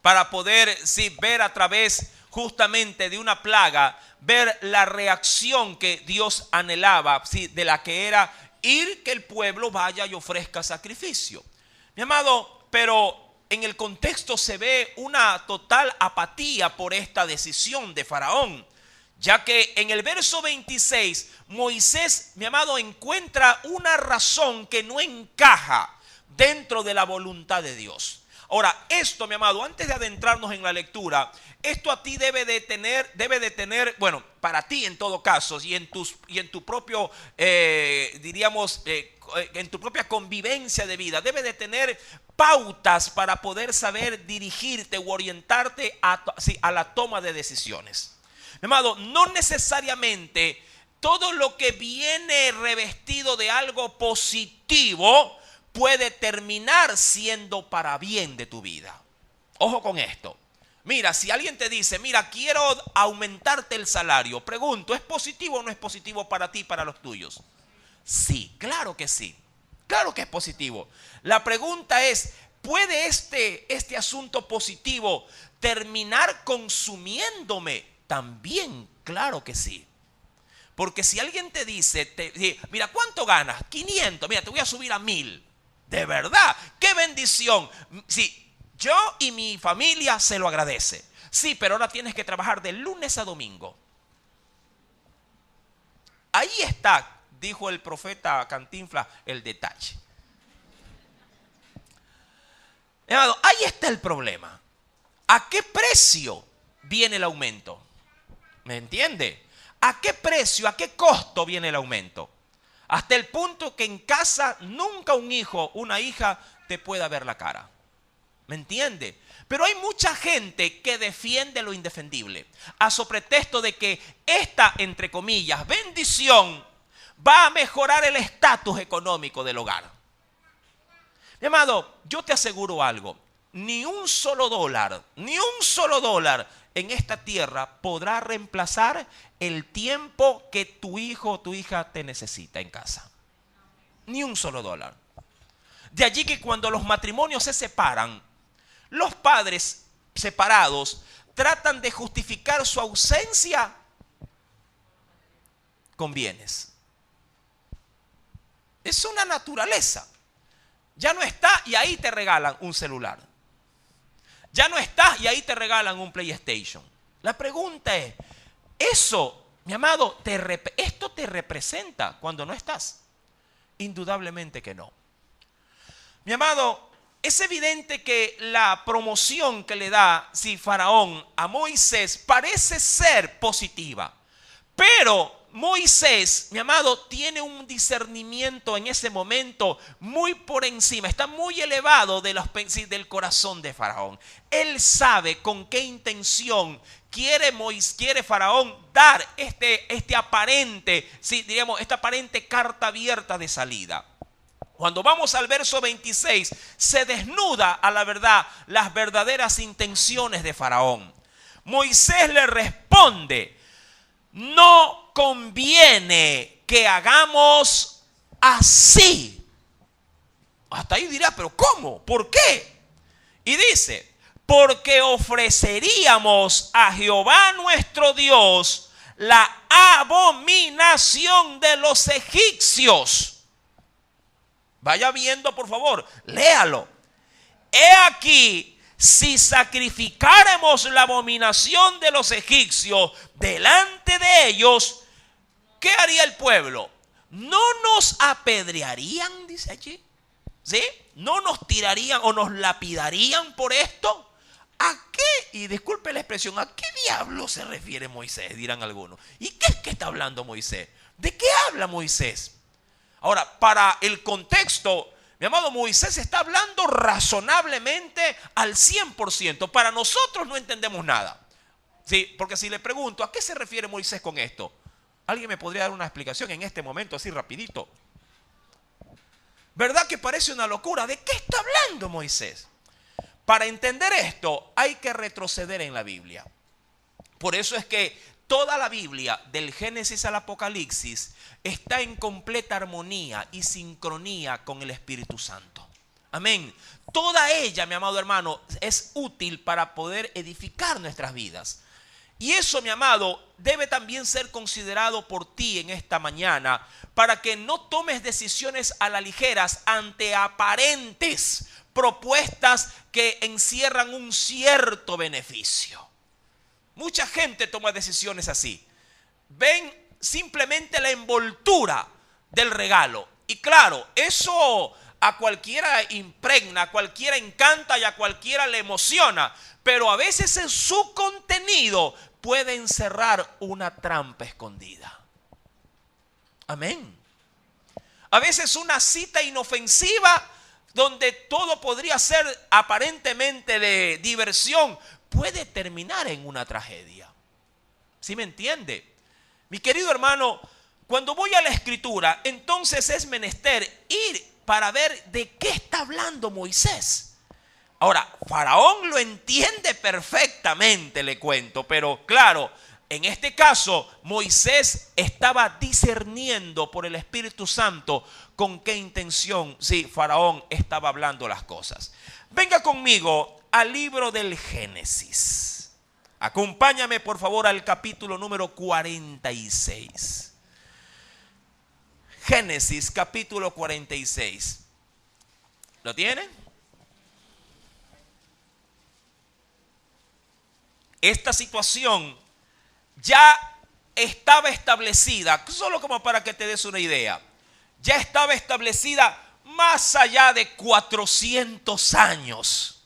para poder ver a través justamente de una plaga, ver la reacción que Dios anhelaba, de la que era ir que el pueblo vaya y ofrezca sacrificio? Mi amado, pero en el contexto se ve una total apatía por esta decisión de Faraón, ya que en el verso 26 Moisés, mi amado, encuentra una razón que no encaja dentro de la voluntad de Dios. Ahora, esto, mi amado, antes de adentrarnos en la lectura, esto a ti debe de tener, bueno, para ti en todo caso, y en tu propio, en tu propia convivencia de vida, debe de tener pautas para poder saber dirigirte o orientarte a la toma de decisiones. Mi amado, no necesariamente todo lo que viene revestido de algo positivo puede terminar siendo para bien de tu vida. Ojo con esto. Mira, si alguien te dice, mira, quiero aumentarte el salario, pregunto, ¿es positivo o no es positivo para ti y para los tuyos? Sí, claro que sí. Claro que es positivo. La pregunta es, ¿puede este asunto positivo terminar consumiéndome? También, claro que sí. Porque si alguien te dice, mira, ¿cuánto ganas? 500, mira, te voy a subir a 1000. De verdad, qué bendición. Sí, yo y mi familia se lo agradece. Sí, pero ahora tienes que trabajar de lunes a domingo. Ahí está, dijo el profeta Cantinflas, el detalle. Ahí está el problema. ¿A qué precio viene el aumento? ¿Me entiende? ¿A qué precio, a qué costo viene el aumento? Hasta el punto que en casa nunca un hijo, una hija te pueda ver la cara. ¿Me entiende? Pero hay mucha gente que defiende lo indefendible a pretexto de que esta, entre comillas, bendición va a mejorar el estatus económico del hogar. Mi amado, yo te aseguro algo. Ni un solo dólar en esta tierra podrá reemplazar el tiempo que tu hijo o tu hija te necesita en casa. Ni un solo dólar. De allí que cuando los matrimonios se separan, los padres separados, tratan de justificar su ausencia con bienes. Es una naturaleza. Ya no está y ahí te regalan un celular. Ya no está y ahí te regalan un PlayStation. La pregunta es, ¿eso, mi amado, esto te representa cuando no estás? Indudablemente que no. Mi amado, es evidente que la promoción que le da Faraón a Moisés parece ser positiva. Pero Moisés, mi amado, tiene un discernimiento en ese momento muy por encima, está muy elevado del corazón de Faraón. Él sabe con qué intención quiere Faraón dar esta aparente carta abierta de salida. Cuando vamos al verso 26, se desnuda a la verdad las verdaderas intenciones de Faraón. Moisés le responde: no conviene que hagamos así. Hasta ahí dirá, pero ¿cómo? ¿Por qué? Y dice, porque ofreceríamos a Jehová nuestro Dios la abominación de los egipcios. Vaya viendo, por favor, léalo. He aquí, si sacrificáramos la abominación de los egipcios delante de ellos, ¿qué haría el pueblo? ¿No nos apedrearían? Dice allí. ¿Sí? ¿No nos tirarían o nos lapidarían por esto? ¿A qué? Y disculpe la expresión, ¿a qué diablo se refiere Moisés? Dirán algunos. ¿Y qué es que está hablando Moisés? ¿De qué habla Moisés? Ahora, para el contexto, mi amado, Moisés está hablando razonablemente al 100%. Para nosotros no entendemos nada. Sí, porque si le pregunto, ¿a qué se refiere Moisés con esto? ¿Alguien me podría dar una explicación en este momento, así rapidito? ¿Verdad que parece una locura? ¿De qué está hablando Moisés? Para entender esto, hay que retroceder en la Biblia. Por eso es que toda la Biblia, del Génesis al Apocalipsis, está en completa armonía y sincronía con el Espíritu Santo. Amén. Toda ella, mi amado hermano, es útil para poder edificar nuestras vidas. Y eso, mi amado, debe también ser considerado por ti en esta mañana, para que no tomes decisiones a la ligera ante aparentes propuestas que encierran un cierto beneficio. Mucha gente toma decisiones así. Ven simplemente la envoltura del regalo. Y claro, eso a cualquiera impregna, a cualquiera encanta y a cualquiera le emociona. Pero a veces en su contenido puede encerrar una trampa escondida. Amén. A veces una cita inofensiva donde todo podría ser aparentemente de diversión puede terminar en una tragedia. ¿Sí me entiende? Mi querido hermano, cuando voy a la Escritura, entonces es menester ir para ver de qué está hablando Moisés. Ahora, Faraón lo entiende perfectamente, le cuento, pero claro, en este caso, Moisés estaba discerniendo por el Espíritu Santo con qué intención, Faraón estaba hablando las cosas. Venga conmigo al libro del Génesis. Acompáñame por favor al capítulo número 46. Génesis capítulo 46. ¿Lo tienen? Esta situación ya estaba establecida, solo como para que te des una idea, ya estaba establecida más allá de 400 años.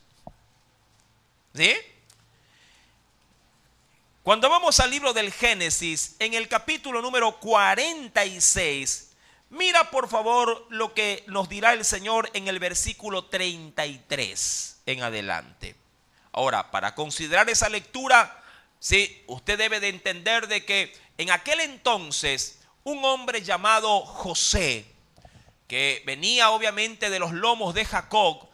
¿Sí? Cuando vamos al libro del Génesis, en el capítulo número 46, mira por favor lo que nos dirá el Señor en el versículo 33 en adelante. Ahora, para considerar esa lectura, usted debe de entender de que en aquel entonces un hombre llamado José, que venía obviamente de los lomos de Jacob,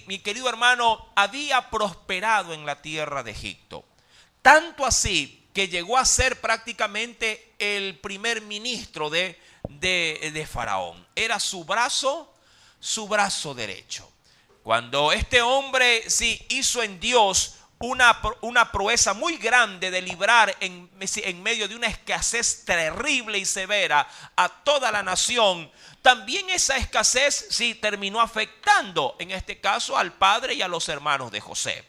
mi querido hermano, había prosperado en la tierra de Egipto. Tanto así que llegó a ser prácticamente el primer ministro de Faraón. Era su brazo derecho. Cuando este hombre hizo en Dios una proeza muy grande de librar en medio de una escasez terrible y severa a toda la nación, también esa escasez sí terminó afectando, en este caso, al padre y a los hermanos de José.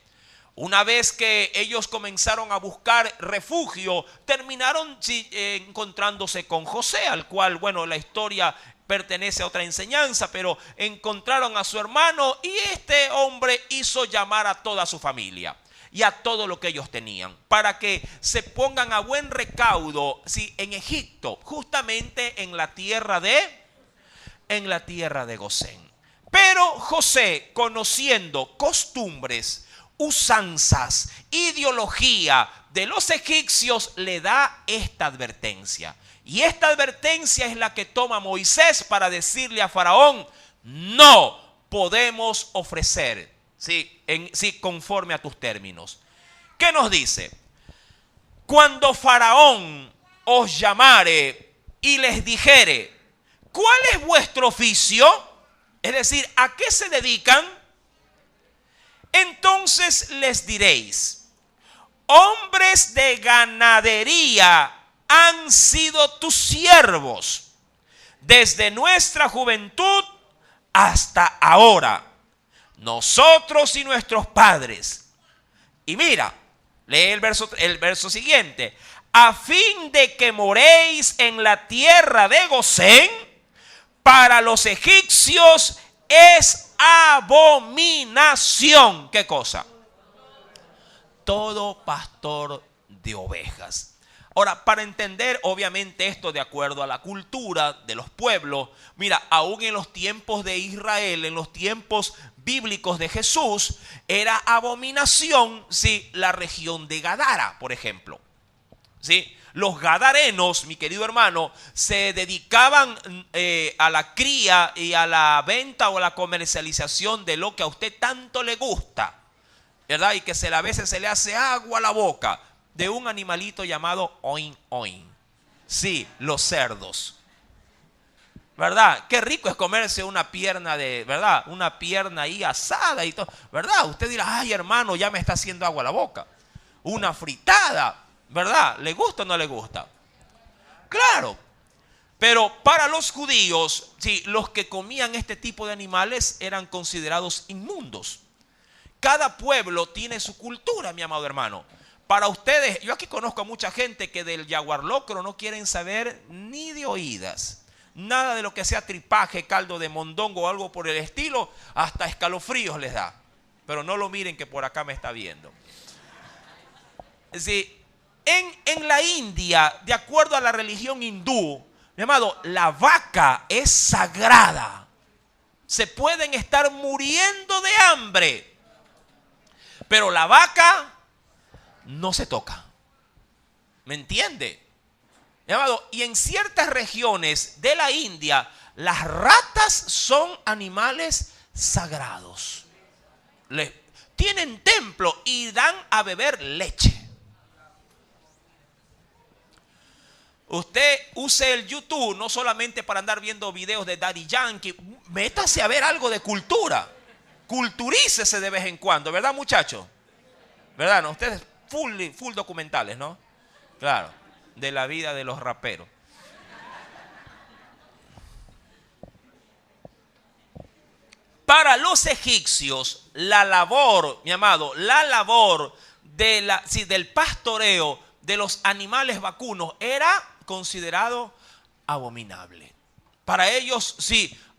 Una vez que ellos comenzaron a buscar refugio, terminaron encontrándose con José, al cual, bueno, la historia pertenece a otra enseñanza, pero encontraron a su hermano y este hombre hizo llamar a toda su familia y a todo lo que ellos tenían para que se pongan a buen recaudo en Egipto, justamente en la tierra de Gosén. Pero José, conociendo costumbres, usanzas, ideología de los egipcios, le da esta advertencia. Y esta advertencia es la que toma Moisés para decirle a Faraón: no podemos ofrecer, conforme a tus términos. ¿Qué nos dice? Cuando Faraón os llamare y les dijere: ¿cuál es vuestro oficio? Es decir, ¿a qué se dedican? Entonces les diréis: hombres de ganadería han sido tus siervos desde nuestra juventud hasta ahora, nosotros y nuestros padres. Y mira, lee el verso siguiente: a fin de que moréis en la tierra de Gosén, para los egipcios es abominación. ¿Qué cosa? Todo pastor de ovejas. Ahora, para entender obviamente esto de acuerdo a la cultura de los pueblos, mira, aún en los tiempos de Israel, en los tiempos bíblicos de Jesús, era abominación, la región de Gadara, por ejemplo. Los gadarenos, mi querido hermano, se dedicaban a la cría y a la venta o a la comercialización de lo que a usted tanto le gusta, ¿verdad? Y que a veces se le hace agua a la boca, de un animalito llamado oin oin. Sí, los cerdos. ¿Verdad? Qué rico es comerse una pierna ¿verdad? Una pierna ahí asada y todo, ¿verdad? Usted dirá: ay, hermano, ya me está haciendo agua a la boca. Una fritada, ¿verdad? ¿Le gusta o no le gusta? Claro. Pero para los judíos, los que comían este tipo de animales eran considerados inmundos. Cada pueblo tiene su cultura, mi amado hermano. Para ustedes, yo aquí conozco a mucha gente que del jaguar locro no quieren saber ni de oídas. Nada de lo que sea tripaje, caldo de mondongo o algo por el estilo, hasta escalofríos les da. Pero no lo miren, que por acá me está viendo. En la India, de acuerdo a la religión hindú, mi amado, la vaca es sagrada. Se pueden estar muriendo de hambre, pero la vaca no se toca. ¿Me entiende? Mi amado, y en ciertas regiones de la India, las ratas son animales sagrados. Tienen templo y dan a beber leche. Usted use el YouTube no solamente para andar viendo videos de Daddy Yankee. Métase a ver algo de cultura. Culturícese de vez en cuando, ¿verdad, muchachos? ¿Verdad? ¿No? Ustedes full documentales, ¿no? Claro, de la vida de los raperos. Para los egipcios, la labor, mi amado, la labor del pastoreo de los animales vacunos era considerado abominable. Para ellos,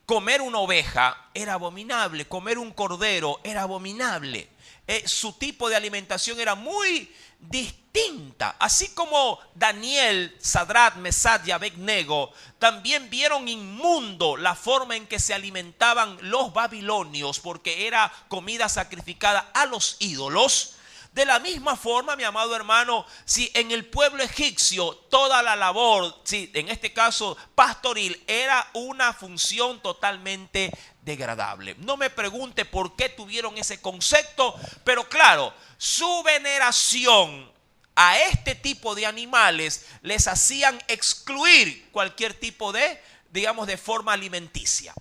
comer una oveja era abominable, comer un cordero era abominable. Su tipo de alimentación era muy distinta. Así como Daniel, Sadrach, Mesach y Abednego también vieron inmundo la forma en que se alimentaban los babilonios, porque era comida sacrificada a los ídolos. De la misma forma, mi amado hermano, si en el pueblo egipcio toda la labor, en este caso pastoril, era una función totalmente degradable. No me pregunte por qué tuvieron ese concepto, pero claro, su veneración a este tipo de animales les hacían excluir cualquier tipo de, digamos, de forma alimenticia.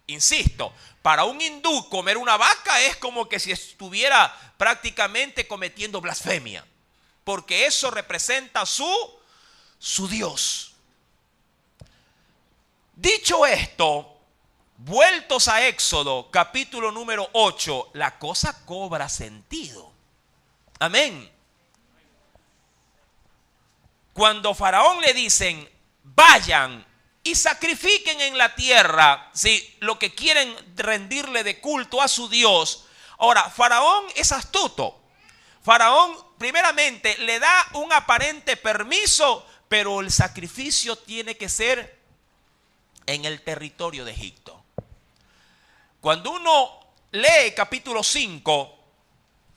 Insisto, para un hindú comer una vaca es como que si estuviera prácticamente cometiendo blasfemia, porque eso representa su Dios. Dicho esto, vueltos a Éxodo, capítulo número 8, la cosa cobra sentido. Amén. Cuando Faraón le dicen, vayan y sacrifiquen en la tierra, ¿sí?, lo que quieren rendirle de culto a su Dios. Ahora, Faraón es astuto. Faraón primeramente le da un aparente permiso, pero el sacrificio tiene que ser en el territorio de Egipto. Cuando uno lee capítulo 5,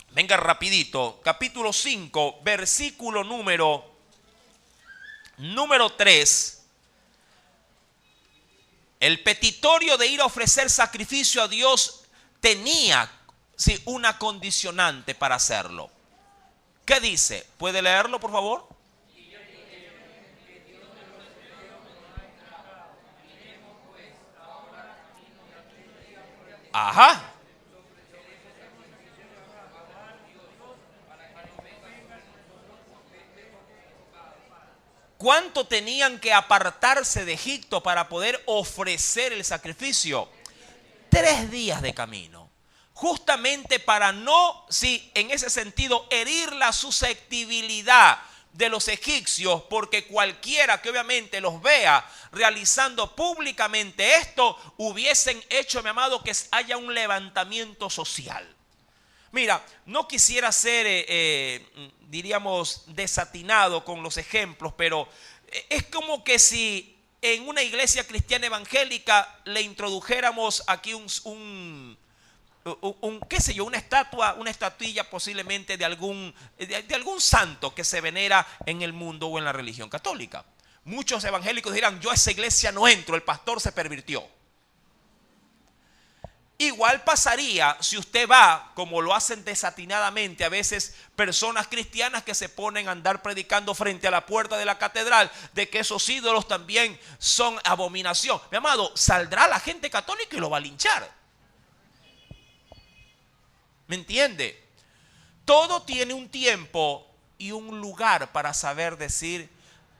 venga rapidito, capítulo 5, versículo número 3, el petitorio de ir a ofrecer sacrificio a Dios tenía, sí, una condicionante para hacerlo. ¿Qué dice? ¿Puede leerlo, por favor? Ajá. ¿Cuánto tenían que apartarse de Egipto para poder ofrecer el sacrificio? 3 días de camino. Justamente para no, sí, en ese sentido, herir la susceptibilidad de los egipcios, porque cualquiera que obviamente los vea realizando públicamente esto, hubiesen hecho, mi amado, que haya un levantamiento social. Mira, no quisiera ser, diríamos, desatinado con los ejemplos, pero es como que si en una iglesia cristiana evangélica le introdujéramos aquí qué sé yo, una estatuilla posiblemente de algún santo que se venera en el mundo o en la religión católica. Muchos evangélicos dirán, yo a esa iglesia no entro, el pastor se pervirtió. Igual pasaría si usted va, como lo hacen desatinadamente a veces personas cristianas que se ponen a andar predicando frente a la puerta de la catedral de que esos ídolos también son abominación. Mi amado, saldrá la gente católica y lo va a linchar. ¿Me entiende? Todo tiene un tiempo y un lugar para saber decir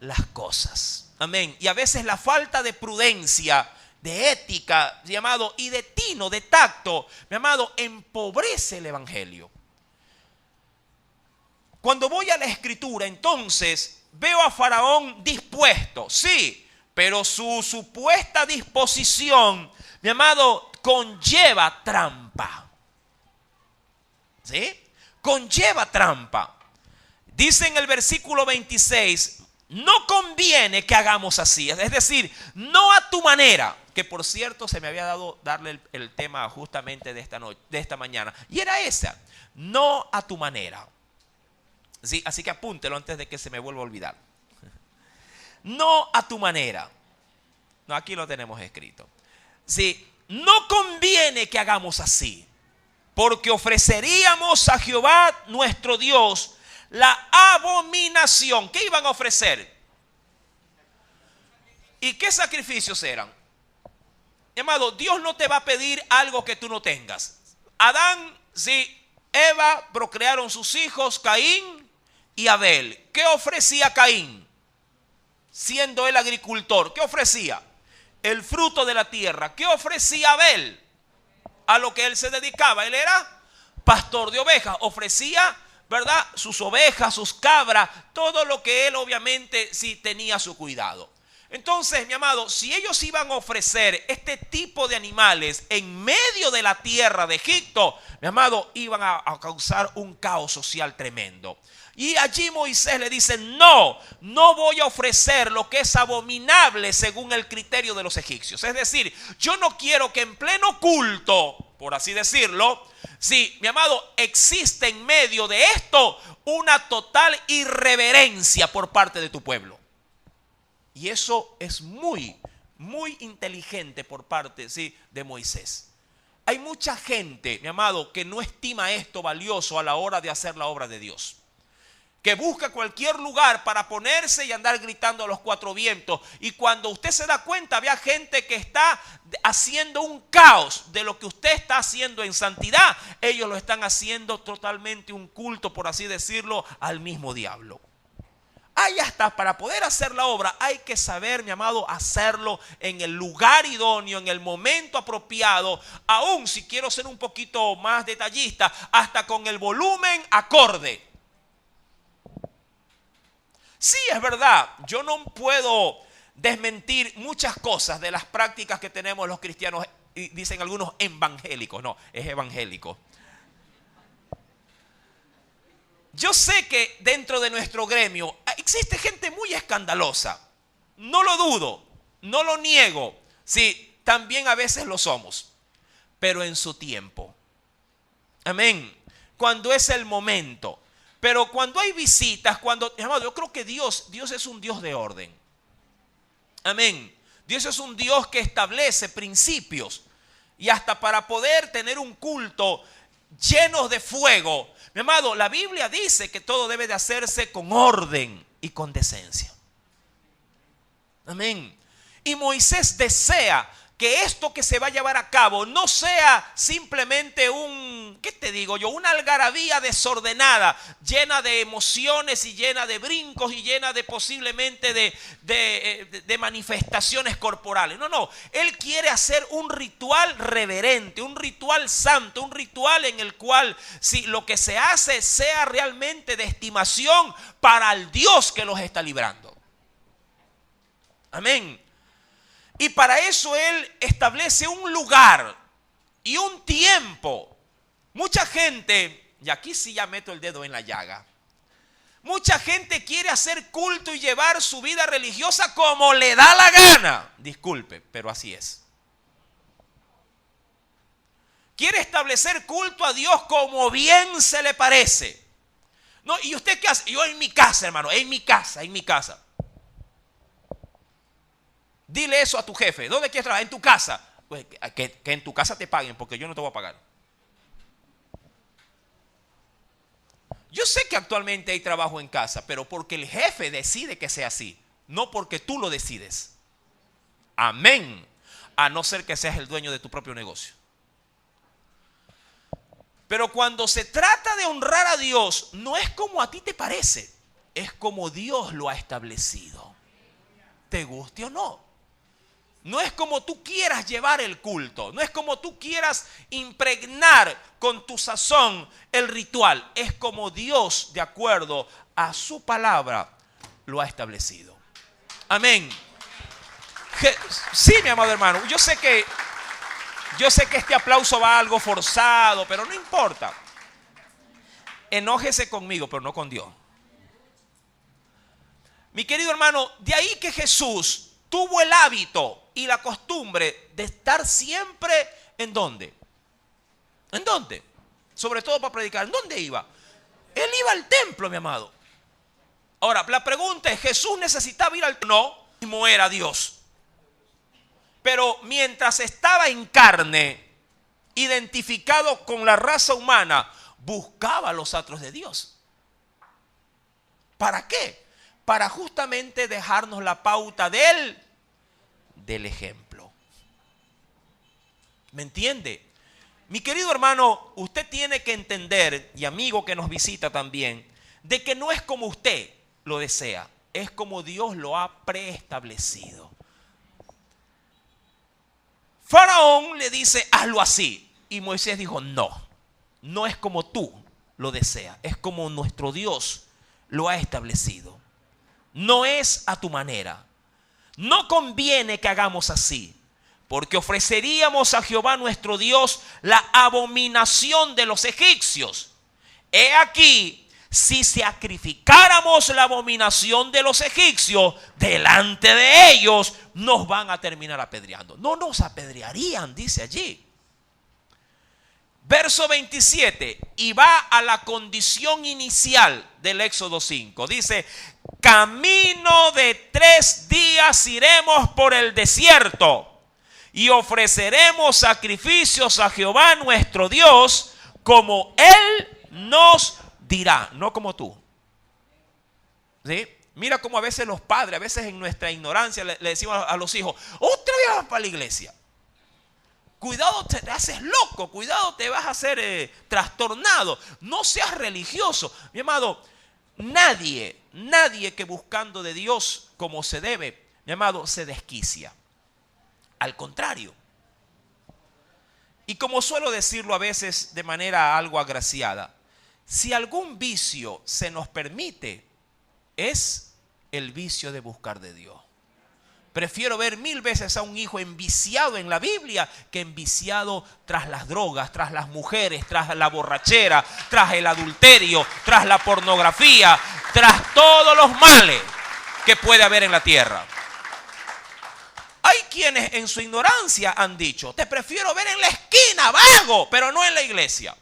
las cosas. Amén. Y a veces la falta de prudencia, de ética, mi amado, y de tino, de tacto, mi amado, empobrece el evangelio. Cuando voy a la escritura, entonces, veo a Faraón dispuesto, sí, pero su supuesta disposición, mi amado, conlleva trampa. ¿Sí? Conlleva trampa. Dice en el versículo 26, no conviene que hagamos así, es decir, no a tu manera, que por cierto se me había dado darle el tema justamente de esta mañana, y era esa, no a tu manera. ¿Sí? Así que apúntelo antes de que se me vuelva a olvidar. No a tu manera. No, aquí lo tenemos escrito. Sí, no conviene que hagamos así, porque ofreceríamos a Jehová nuestro Dios la abominación. ¿Qué iban a ofrecer? ¿Y qué sacrificios eran? Amado, Dios no te va a pedir algo que tú no tengas. Adán, sí, Eva procrearon sus hijos, Caín y Abel. ¿Qué ofrecía Caín? Siendo él agricultor, ¿qué ofrecía? El fruto de la tierra. ¿Qué ofrecía Abel? A lo que él se dedicaba. Él era pastor de ovejas. Ofrecía, ¿verdad?, sus ovejas, sus cabras, todo lo que él obviamente sí tenía a su cuidado. Entonces, mi amado, si ellos iban a ofrecer este tipo de animales en medio de la tierra de Egipto, mi amado, iban a causar un caos social tremendo. Y allí Moisés le dice, no voy a ofrecer lo que es abominable según el criterio de los egipcios. Es decir, yo no quiero que en pleno culto, por así decirlo, sí, mi amado, existe en medio de esto una total irreverencia por parte de tu pueblo. Y eso es muy, muy inteligente por parte, sí, de Moisés. Hay mucha gente, mi amado, que no estima esto valioso a la hora de hacer la obra de Dios. que busca cualquier lugar para ponerse y andar gritando a los cuatro vientos. Y cuando usted se da cuenta, había gente que está haciendo un caos de lo que usted está haciendo en santidad. Ellos lo están haciendo totalmente un culto, por así decirlo, al mismo diablo. Ahí hasta para poder hacer la obra hay que saber, mi amado, hacerlo en el lugar idóneo, en el momento apropiado. Aún si quiero ser un poquito más detallista, hasta con el volumen acorde. Sí, es verdad, yo no puedo desmentir muchas cosas de las prácticas que tenemos los cristianos, y dicen algunos evangélicos. No, es evangélico. Yo sé que dentro de nuestro gremio existe gente muy escandalosa. No lo dudo, no lo niego. Sí, también a veces lo somos, pero en su tiempo. Amén. Cuando es el momento. Pero cuando hay visitas, amado, yo creo que Dios es un Dios de orden. Amén. Dios es un Dios que establece principios. Y hasta para poder tener un culto lleno de fuego. Mi amado, la Biblia dice que todo debe de hacerse con orden y con decencia. Amén. Y Moisés desea que esto que se va a llevar a cabo no sea simplemente una algarabía desordenada, llena de emociones y llena de brincos y llena de posiblemente de manifestaciones corporales. No, él quiere hacer un ritual reverente, un ritual santo, un ritual en el cual si lo que se hace sea realmente de estimación para el Dios que los está librando. Amén. Y para eso Él establece un lugar y un tiempo. Mucha gente, y aquí sí ya meto el dedo en la llaga, mucha gente quiere hacer culto y llevar su vida religiosa como le da la gana. Disculpe, pero así es. Quiere establecer culto a Dios como bien se le parece. No, ¿y usted qué hace? Yo en mi casa, hermano, en mi casa. Dile eso a tu jefe. ¿Dónde quieres trabajar? En tu casa. Pues que en tu casa te paguen, porque yo no te voy a pagar. Yo sé que actualmente hay trabajo en casa, pero porque el jefe decide que sea así, no porque tú lo decides. Amén. A no ser que seas el dueño de tu propio negocio. Pero cuando se trata de honrar a Dios, no es como a ti te parece, es como Dios lo ha establecido. Te guste o no. No es como tú quieras llevar el culto. No es como tú quieras impregnar con tu sazón el ritual. Es como Dios, de acuerdo a su palabra, lo ha establecido. Amén. Sí, mi amado hermano. Yo sé que este aplauso va algo forzado, pero no importa. Enójese conmigo, pero no con Dios. Mi querido hermano, de ahí que Jesús tuvo el hábito y la costumbre de estar siempre ¿en dónde? ¿En dónde? Sobre todo para predicar. ¿En dónde iba? Él iba al templo, mi amado. Ahora, la pregunta es, ¿Jesús necesitaba ir al templo? No, mismo era Dios. Pero mientras estaba en carne, identificado con la raza humana, buscaba los atrios de Dios. ¿Para qué? Para justamente dejarnos la pauta del ejemplo. ¿Me entiende? Mi querido hermano, usted tiene que entender, y amigo que nos visita también, de que no es como usted lo desea, es como Dios lo ha preestablecido. Faraón le dice, hazlo así. Y Moisés dijo, no es como tú lo deseas, es como nuestro Dios lo ha establecido. No es a tu manera. No conviene que hagamos así, porque ofreceríamos a Jehová nuestro Dios la abominación de los egipcios. He aquí, si sacrificáramos la abominación de los egipcios delante de ellos, nos van a terminar apedreando. No nos apedrearían, dice allí. Verso 27, y va a la condición inicial del Éxodo 5. Dice, camino de 3 días iremos por el desierto y ofreceremos sacrificios a Jehová nuestro Dios como Él nos dirá. No como tú. ¿Sí? Mira cómo a veces los padres, a veces en nuestra ignorancia le decimos a los hijos, otra vez vas para la iglesia. Cuidado, te haces loco, cuidado, te vas a hacer trastornado. No seas religioso. Mi amado, nadie que buscando de Dios como se debe, mi amado, se desquicia. Al contrario. Y como suelo decirlo a veces de manera algo agraciada, si algún vicio se nos permite, es el vicio de buscar de Dios. Prefiero ver 1000 veces a un hijo enviciado en la Biblia que enviciado tras las drogas, tras las mujeres, tras la borrachera, tras el adulterio, tras la pornografía, tras todos los males que puede haber en la tierra. Hay quienes en su ignorancia han dicho, te prefiero ver en la esquina, vago, pero no en la iglesia.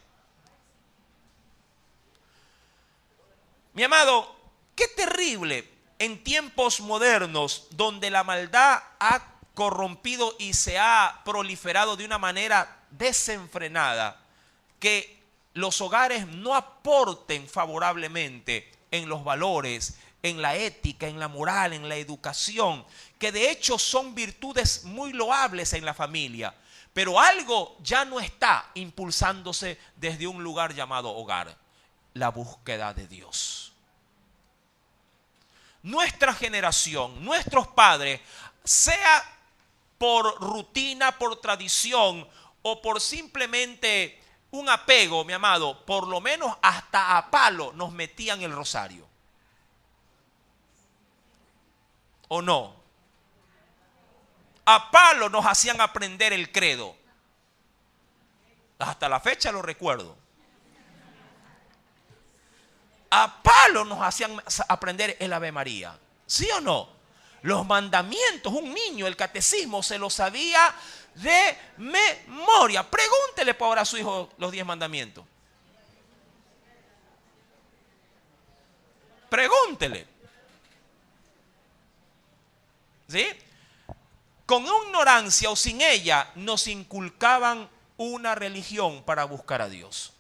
Mi amado, qué terrible en tiempos modernos donde la maldad ha corrompido y se ha proliferado de una manera desenfrenada, que los hogares no aporten favorablemente en los valores, en la ética, en la moral, en la educación, que de hecho son virtudes muy loables en la familia, pero algo ya no está impulsándose desde un lugar llamado hogar: la búsqueda de Dios. Nuestra generación, nuestros padres, sea por rutina, por tradición o por simplemente un apego, mi amado, por lo menos hasta a palo nos metían el rosario. ¿O no? A palo nos hacían aprender el credo. Hasta la fecha lo recuerdo. A palo nos hacían aprender el Ave María. ¿Sí o no? Los mandamientos, un niño, el catecismo, se lo sabía de memoria. Pregúntele por ahora a su hijo los 10 mandamientos. Pregúntele. ¿Sí? Con ignorancia o sin ella nos inculcaban una religión para buscar a Dios.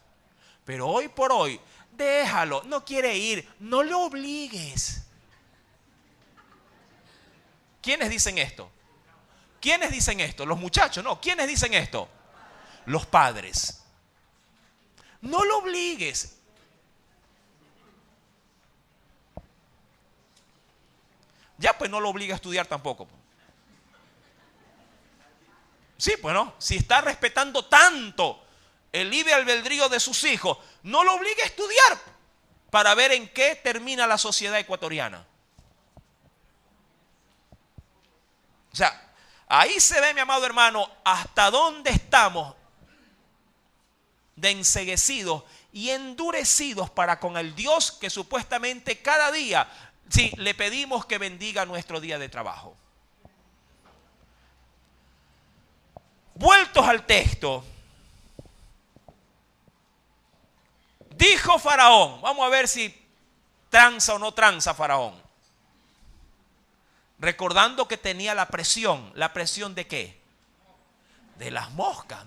Pero hoy por hoy, déjalo, no quiere ir, no lo obligues. ¿Quiénes dicen esto? ¿Quiénes dicen esto? Los muchachos, no. ¿Quiénes dicen esto? Los padres. No lo obligues. Ya pues no lo obliga a estudiar tampoco. Sí, pues no. Si está respetando tanto el libre albedrío de sus hijos, no lo obligue a estudiar para ver en qué termina la sociedad ecuatoriana. O sea, ahí se ve, mi amado hermano, hasta dónde estamos de enceguecidos y endurecidos para con el Dios que supuestamente cada día, sí, le pedimos que bendiga nuestro día de trabajo. Vueltos al texto, dijo Faraón, vamos a ver si tranza o no tranza Faraón. Recordando que tenía la presión ¿de qué? De las moscas.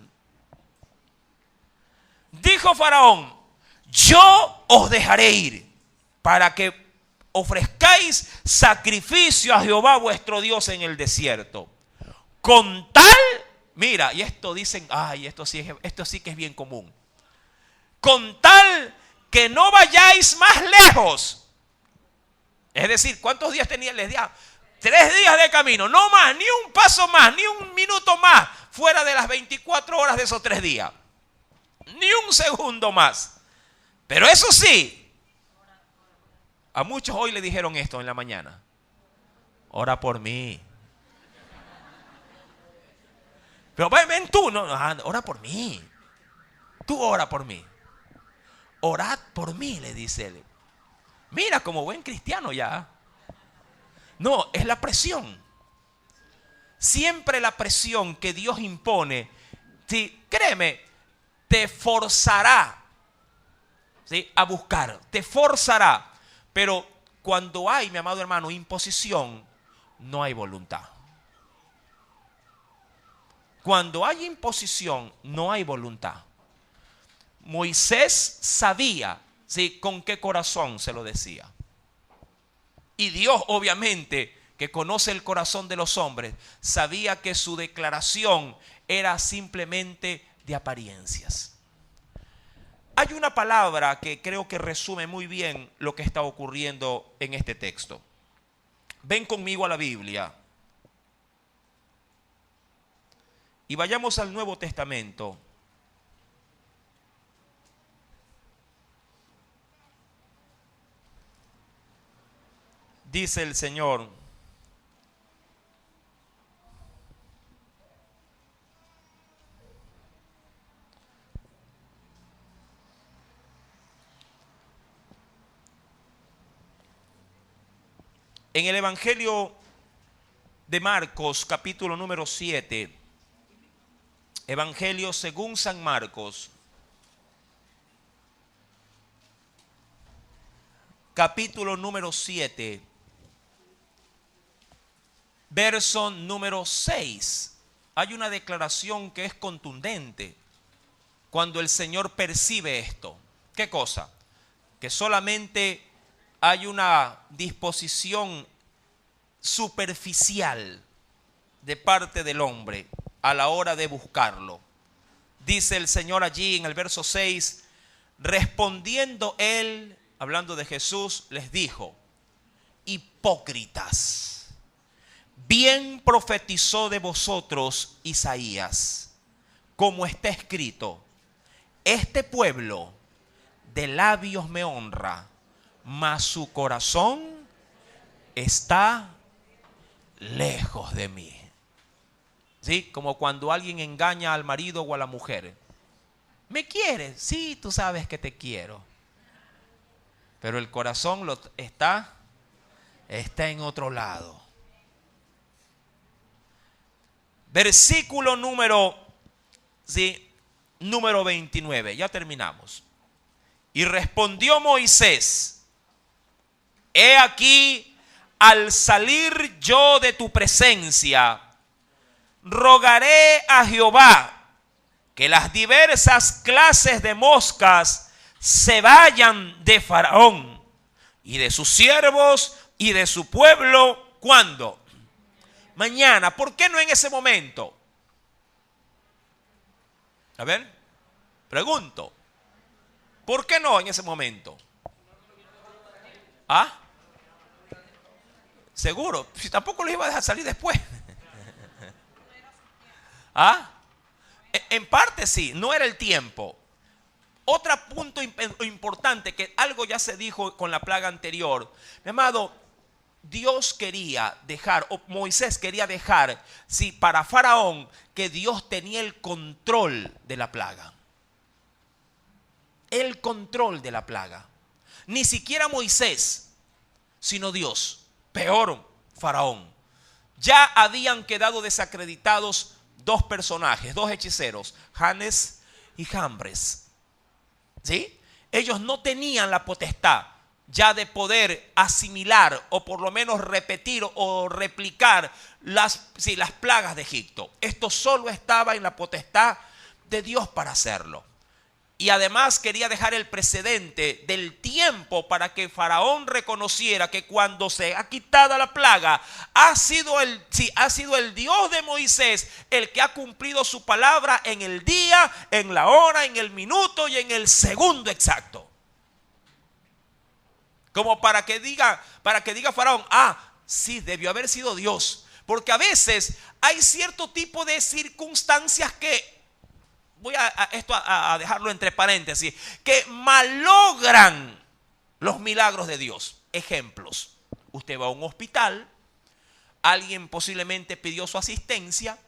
Dijo Faraón, yo os dejaré ir para que ofrezcáis sacrificio a Jehová vuestro Dios en el desierto. Con tal, mira, y esto dicen, ay, esto sí que es bien común. Con tal que no vayáis más lejos. Es decir, ¿cuántos días tenía? Les decía, 3 días de camino, no más, ni un paso más, ni un minuto más, fuera de las 24 horas de esos 3 días. Ni un segundo más. Pero eso sí, a muchos hoy le dijeron esto en la mañana: ora por mí. Pero ven tú, no, ora por mí. Tú ora por mí. Orad por mí, le dice él. Mira, como buen cristiano ya. No, es la presión. Siempre la presión que Dios impone, sí, créeme, te forzará, ¿sí?, a buscar. Te forzará. Pero cuando hay, mi amado hermano, imposición, no hay voluntad. Cuando hay imposición, no hay voluntad. Moisés sabía, ¿sí?, con qué corazón se lo decía. Y Dios, obviamente, que conoce el corazón de los hombres, sabía que su declaración era simplemente de apariencias. Hay una palabra que creo que resume muy bien lo que está ocurriendo en este texto. Ven conmigo a la Biblia y vayamos al Nuevo Testamento. Dice el Señor: en el Evangelio de Marcos, capítulo número 7, Evangelio según San Marcos, capítulo número 7, verso número 6. Hay una declaración que es contundente cuando el Señor percibe esto. ¿Qué cosa? Que solamente hay una disposición superficial de parte del hombre a la hora de buscarlo. Dice el Señor allí en el verso 6, respondiendo él, hablando de Jesús, les dijo: hipócritas, bien profetizó de vosotros Isaías, como está escrito: este pueblo de labios me honra, mas su corazón está lejos de mí. ¿Sí? Como cuando alguien engaña al marido o a la mujer. ¿Me quieres? Sí, tú sabes que te quiero. Pero el corazón está en otro lado. Versículo número 29. Ya terminamos. Y respondió Moisés: he aquí, al salir yo de tu presencia, rogaré a Jehová que las diversas clases de moscas se vayan de Faraón y de sus siervos y de su pueblo. ¿Cuándo? Mañana. ¿Por qué no en ese momento? A ver, pregunto. ¿Por qué no en ese momento? ¿Ah? Seguro, si tampoco lo iba a dejar salir después. ¿Ah? En parte sí, no era el tiempo. Otro punto importante, que algo ya se dijo con la plaga anterior. Mi amado, Dios quería dejar, o Moisés quería dejar, sí, para Faraón, que Dios tenía el control de la plaga. El control de la plaga. Ni siquiera Moisés, sino Dios. Peor, Faraón. Ya habían quedado desacreditados dos personajes, dos hechiceros, Janes y Jambres. ¿Sí? Ellos no tenían la potestad ya de poder asimilar o por lo menos repetir o replicar las plagas de Egipto. Esto solo estaba en la potestad de Dios para hacerlo. Y además quería dejar el precedente del tiempo para que Faraón reconociera que cuando se ha quitado la plaga, ha sido el Dios de Moisés el que ha cumplido su palabra en el día, en la hora, en el minuto y en el segundo exacto. Como para que diga Faraón: sí, debió haber sido Dios. Porque a veces hay cierto tipo de circunstancias que, voy a dejarlo entre paréntesis, que malogran los milagros de Dios. Ejemplos: usted va a un hospital, alguien posiblemente pidió su asistencia,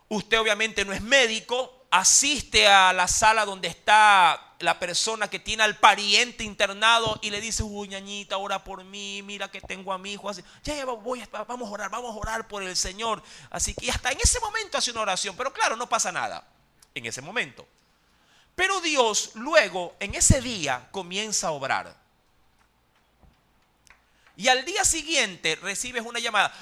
usted obviamente no es médico, asiste a la sala donde está la persona que tiene al pariente internado y le dice: uy, ñañita, ora por mí, mira que tengo a mi hijo así. Vamos a orar por el Señor. Así que hasta en ese momento hace una oración, pero claro, no pasa nada en ese momento. Pero Dios luego, en ese día, comienza a obrar. Y al día siguiente recibes una llamada: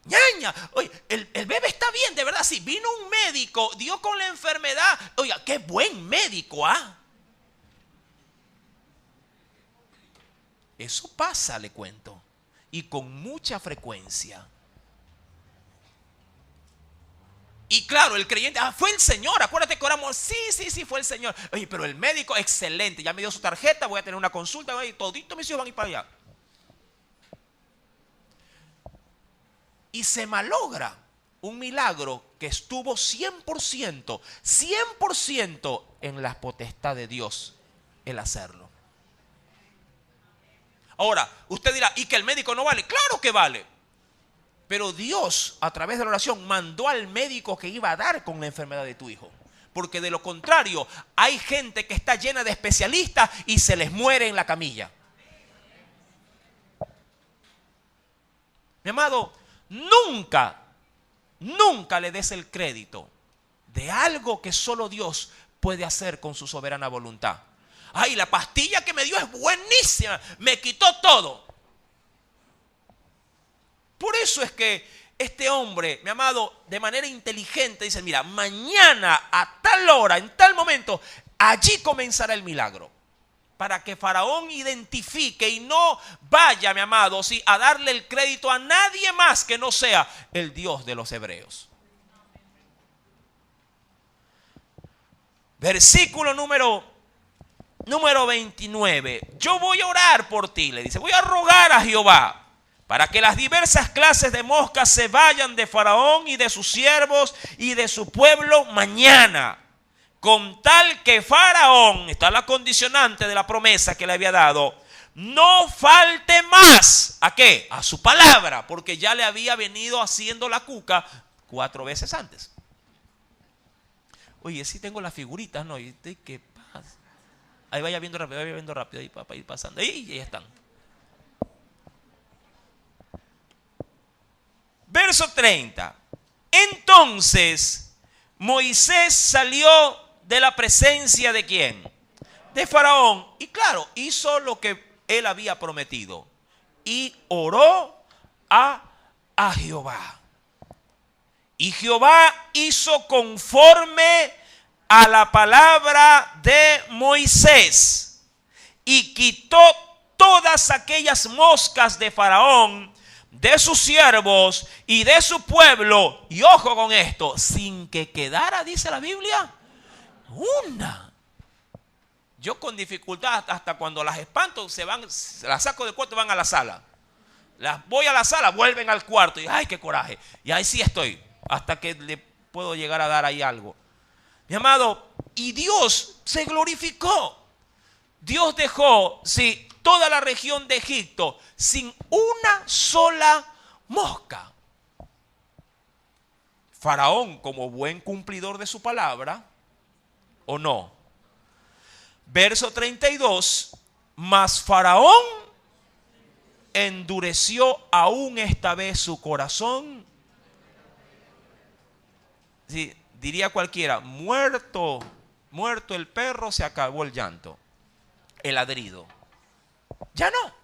ñaña, oye, el bebé está bien, de verdad, sí, vino un médico, dio con la enfermedad. Oiga, qué buen médico, ¿ah? Eso pasa, le cuento. y con mucha frecuencia. Y claro, el creyente, fue el Señor, acuérdate que oramos, sí, fue el Señor. Oye, pero el médico, excelente, ya me dio su tarjeta, voy a tener una consulta, y toditos mis hijos van a ir para allá. Y se malogra un milagro que estuvo 100% en la potestad de Dios el hacerlo. Ahora, usted dirá, ¿y que el médico no vale? Claro que vale. Pero Dios, a través de la oración, mandó al médico que iba a dar con la enfermedad de tu hijo. Porque de lo contrario, hay gente que está llena de especialistas y se les muere en la camilla. Mi amado, nunca le des el crédito de algo que solo Dios puede hacer con su soberana voluntad. Ay, la pastilla que me dio es buenísima, me quitó todo. Por eso es que este hombre, mi amado, de manera inteligente dice, mira, mañana a tal hora, en tal momento, allí comenzará el milagro. Para que Faraón identifique y no vaya, mi amado, ¿sí?, a darle el crédito a nadie más que no sea el Dios de los hebreos. Versículo número 29. Yo voy a orar por ti, le dice, voy a rogar a Jehová para que las diversas clases de moscas se vayan de Faraón y de sus siervos y de su pueblo mañana, con tal que Faraón, está la condicionante de la promesa que le había dado, no falte más. ¿A qué? A su palabra, porque ya le había venido haciendo la cuca 4 veces antes. Oye, sí tengo las figuritas, ¿no? ¿Y qué pasa? Ahí vaya viendo rápido, ahí para ir pasando. Ahí ya están. Verso 30. Entonces Moisés salió de la presencia de ¿quién? De Faraón. Y claro, hizo lo que él había prometido. Y oró a Jehová. Y Jehová hizo conforme a la palabra de Moisés. Y quitó todas aquellas moscas de Faraón, de sus siervos y de su pueblo, y ojo con esto, sin que quedara, dice la Biblia, una. Yo con dificultad, hasta cuando las espanto, se van, las saco del cuarto y van a la sala. Las voy a la sala, vuelven al cuarto, y ay, qué coraje. Y ahí sí estoy, hasta que le puedo llegar a dar ahí algo. Mi amado, y Dios se glorificó. Dios dejó, sí, toda la región de Egipto sin una sola mosca. Faraón, como buen cumplidor de su palabra, ¿o no? Verso 32, mas Faraón endureció aún esta vez su corazón. Sí, diría cualquiera, muerto el perro, se acabó el llanto, el ladrido. Ya no.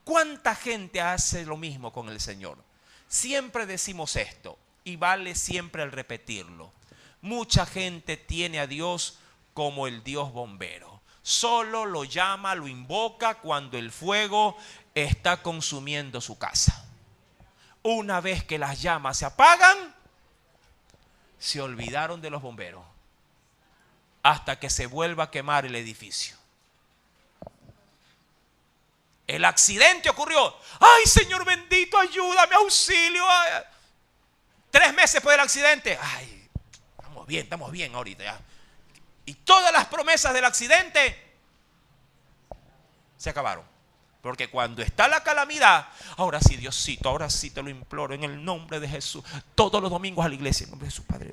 ¿Cuánta gente hace lo mismo con el Señor? Siempre decimos esto y vale siempre el repetirlo. Mucha gente tiene a Dios como el Dios bombero. Solo lo llama, lo invoca cuando el fuego está consumiendo su casa. Una vez que las llamas se apagan, se olvidaron de los bomberos hasta que se vuelva a quemar el edificio. El accidente ocurrió. Ay, Señor bendito, ayúdame, auxilio. 3 meses después del accidente. Ay, estamos bien ahorita ya. Y todas las promesas del accidente se acabaron. Porque cuando está la calamidad, ahora sí, Diosito, ahora sí te lo imploro en el nombre de Jesús. Todos los domingos a la iglesia, en nombre de su Padre.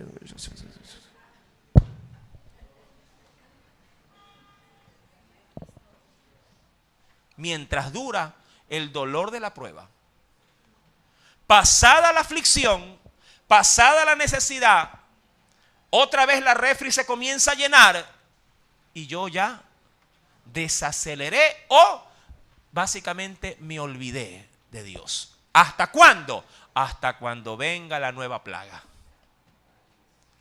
Mientras dura el dolor de la prueba, pasada la aflicción, pasada la necesidad, otra vez la refri se comienza a llenar y yo ya desaceleré o básicamente me olvidé de Dios. ¿Hasta cuándo? Hasta cuando venga la nueva plaga.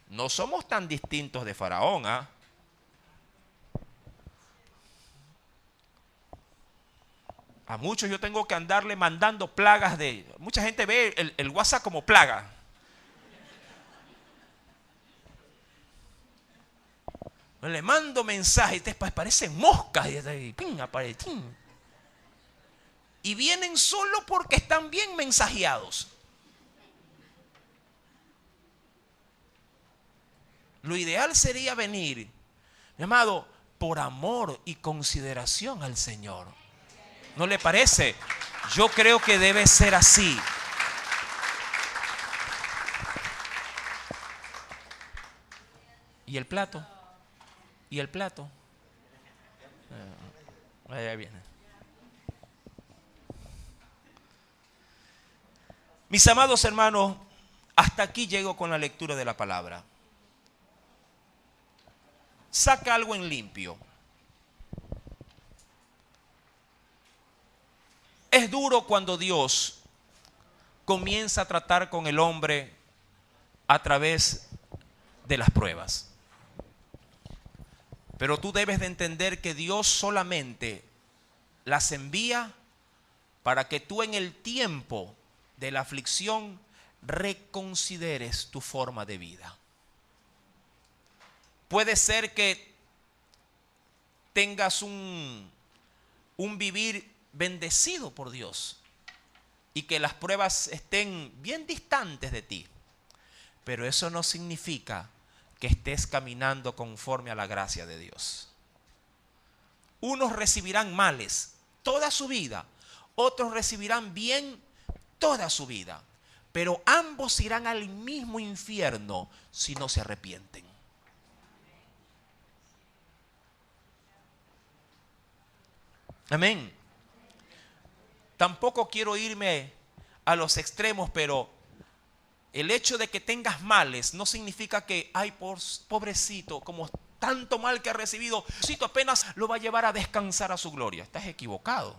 No somos tan distintos de Faraón, ¿ah? A muchos yo tengo que andarle mandando plagas de... Mucha gente ve el WhatsApp como plaga. Le mando mensajes, parecen moscas. Y vienen solo porque están bien mensajeados. Lo ideal sería venir, mi amado, por amor y consideración al Señor. ¿No le parece? Yo creo que debe ser así. ¿Y el plato? ¿Y el plato? Ahí viene. Mis amados hermanos, hasta aquí llego con la lectura de la palabra. Saca algo en limpio. Es duro cuando Dios comienza a tratar con el hombre a través de las pruebas. Pero tú debes de entender que Dios solamente las envía para que tú en el tiempo de la aflicción reconsideres tu forma de vida. Puede ser que tengas un vivir bendecido por Dios y que las pruebas estén bien distantes de ti, pero eso no significa que estés caminando conforme a la gracia de Dios. Unos recibirán males toda su vida, otros recibirán bien toda su vida, pero ambos irán al mismo infierno si no se arrepienten. Amén. Tampoco quiero irme a los extremos, pero el hecho de que tengas males no significa que, ay, pobrecito, como tanto mal que ha recibido, apenas lo va a llevar a descansar a su gloria. Estás equivocado.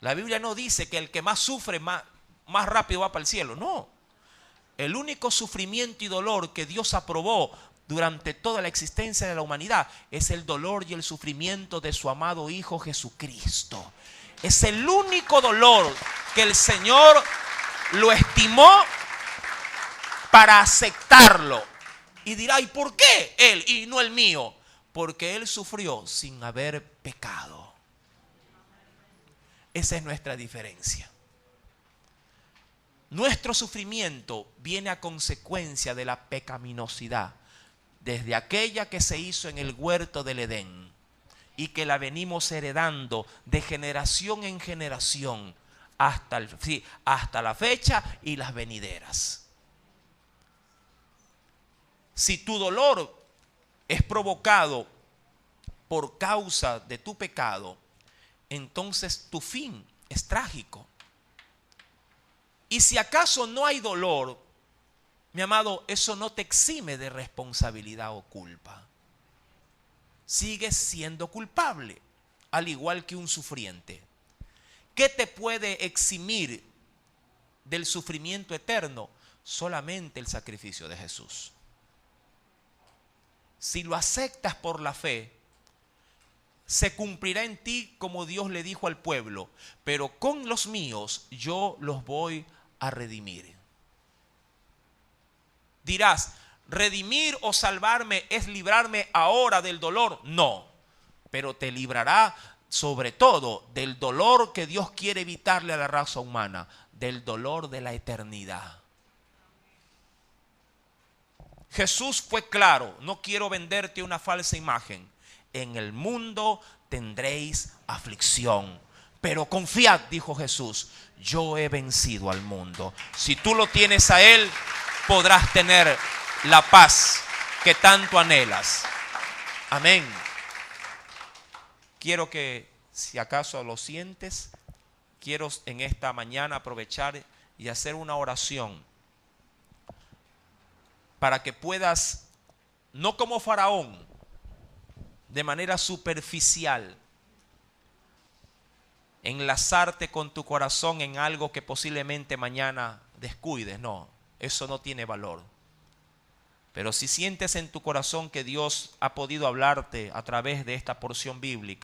La Biblia no dice que el que más sufre más rápido va para el cielo. No. El único sufrimiento y dolor que Dios aprobó durante toda la existencia de la humanidad es el dolor y el sufrimiento de su amado Hijo Jesucristo. Es el único dolor que el Señor lo estimó para aceptarlo. Y dirá, ¿y por qué Él y no el mío? Porque Él sufrió sin haber pecado. Esa es nuestra diferencia. Nuestro sufrimiento viene a consecuencia de la pecaminosidad, desde aquella que se hizo en el huerto del Edén y que la venimos heredando de generación en generación hasta la fecha y las venideras. Si tu dolor es provocado por causa de tu pecado, entonces tu fin es trágico. Y si acaso no hay dolor, mi amado, eso no te exime de responsabilidad o culpa. Sigues siendo culpable, al igual que un sufriente. ¿Qué te puede eximir del sufrimiento eterno? Solamente el sacrificio de Jesús. Si lo aceptas por la fe, se cumplirá en ti como Dios le dijo al pueblo, pero con los míos yo los voy a redimir. Dirás, redimir o salvarme es librarme ahora del dolor. No, pero te librará sobre todo del dolor que Dios quiere evitarle a la raza humana, del dolor de la eternidad. Jesús fue claro, no quiero venderte una falsa imagen. En el mundo tendréis aflicción, pero confiad, dijo Jesús, yo he vencido al mundo. Si tú lo tienes a Él, podrás tener la paz que tanto anhelas. Amén. Quiero que, si acaso lo sientes, quiero en esta mañana aprovechar y hacer una oración para que puedas, no como Faraón, de manera superficial, enlazarte con tu corazón en algo que posiblemente mañana descuides. No, eso no tiene valor. Pero si sientes en tu corazón que Dios ha podido hablarte a través de esta porción bíblica,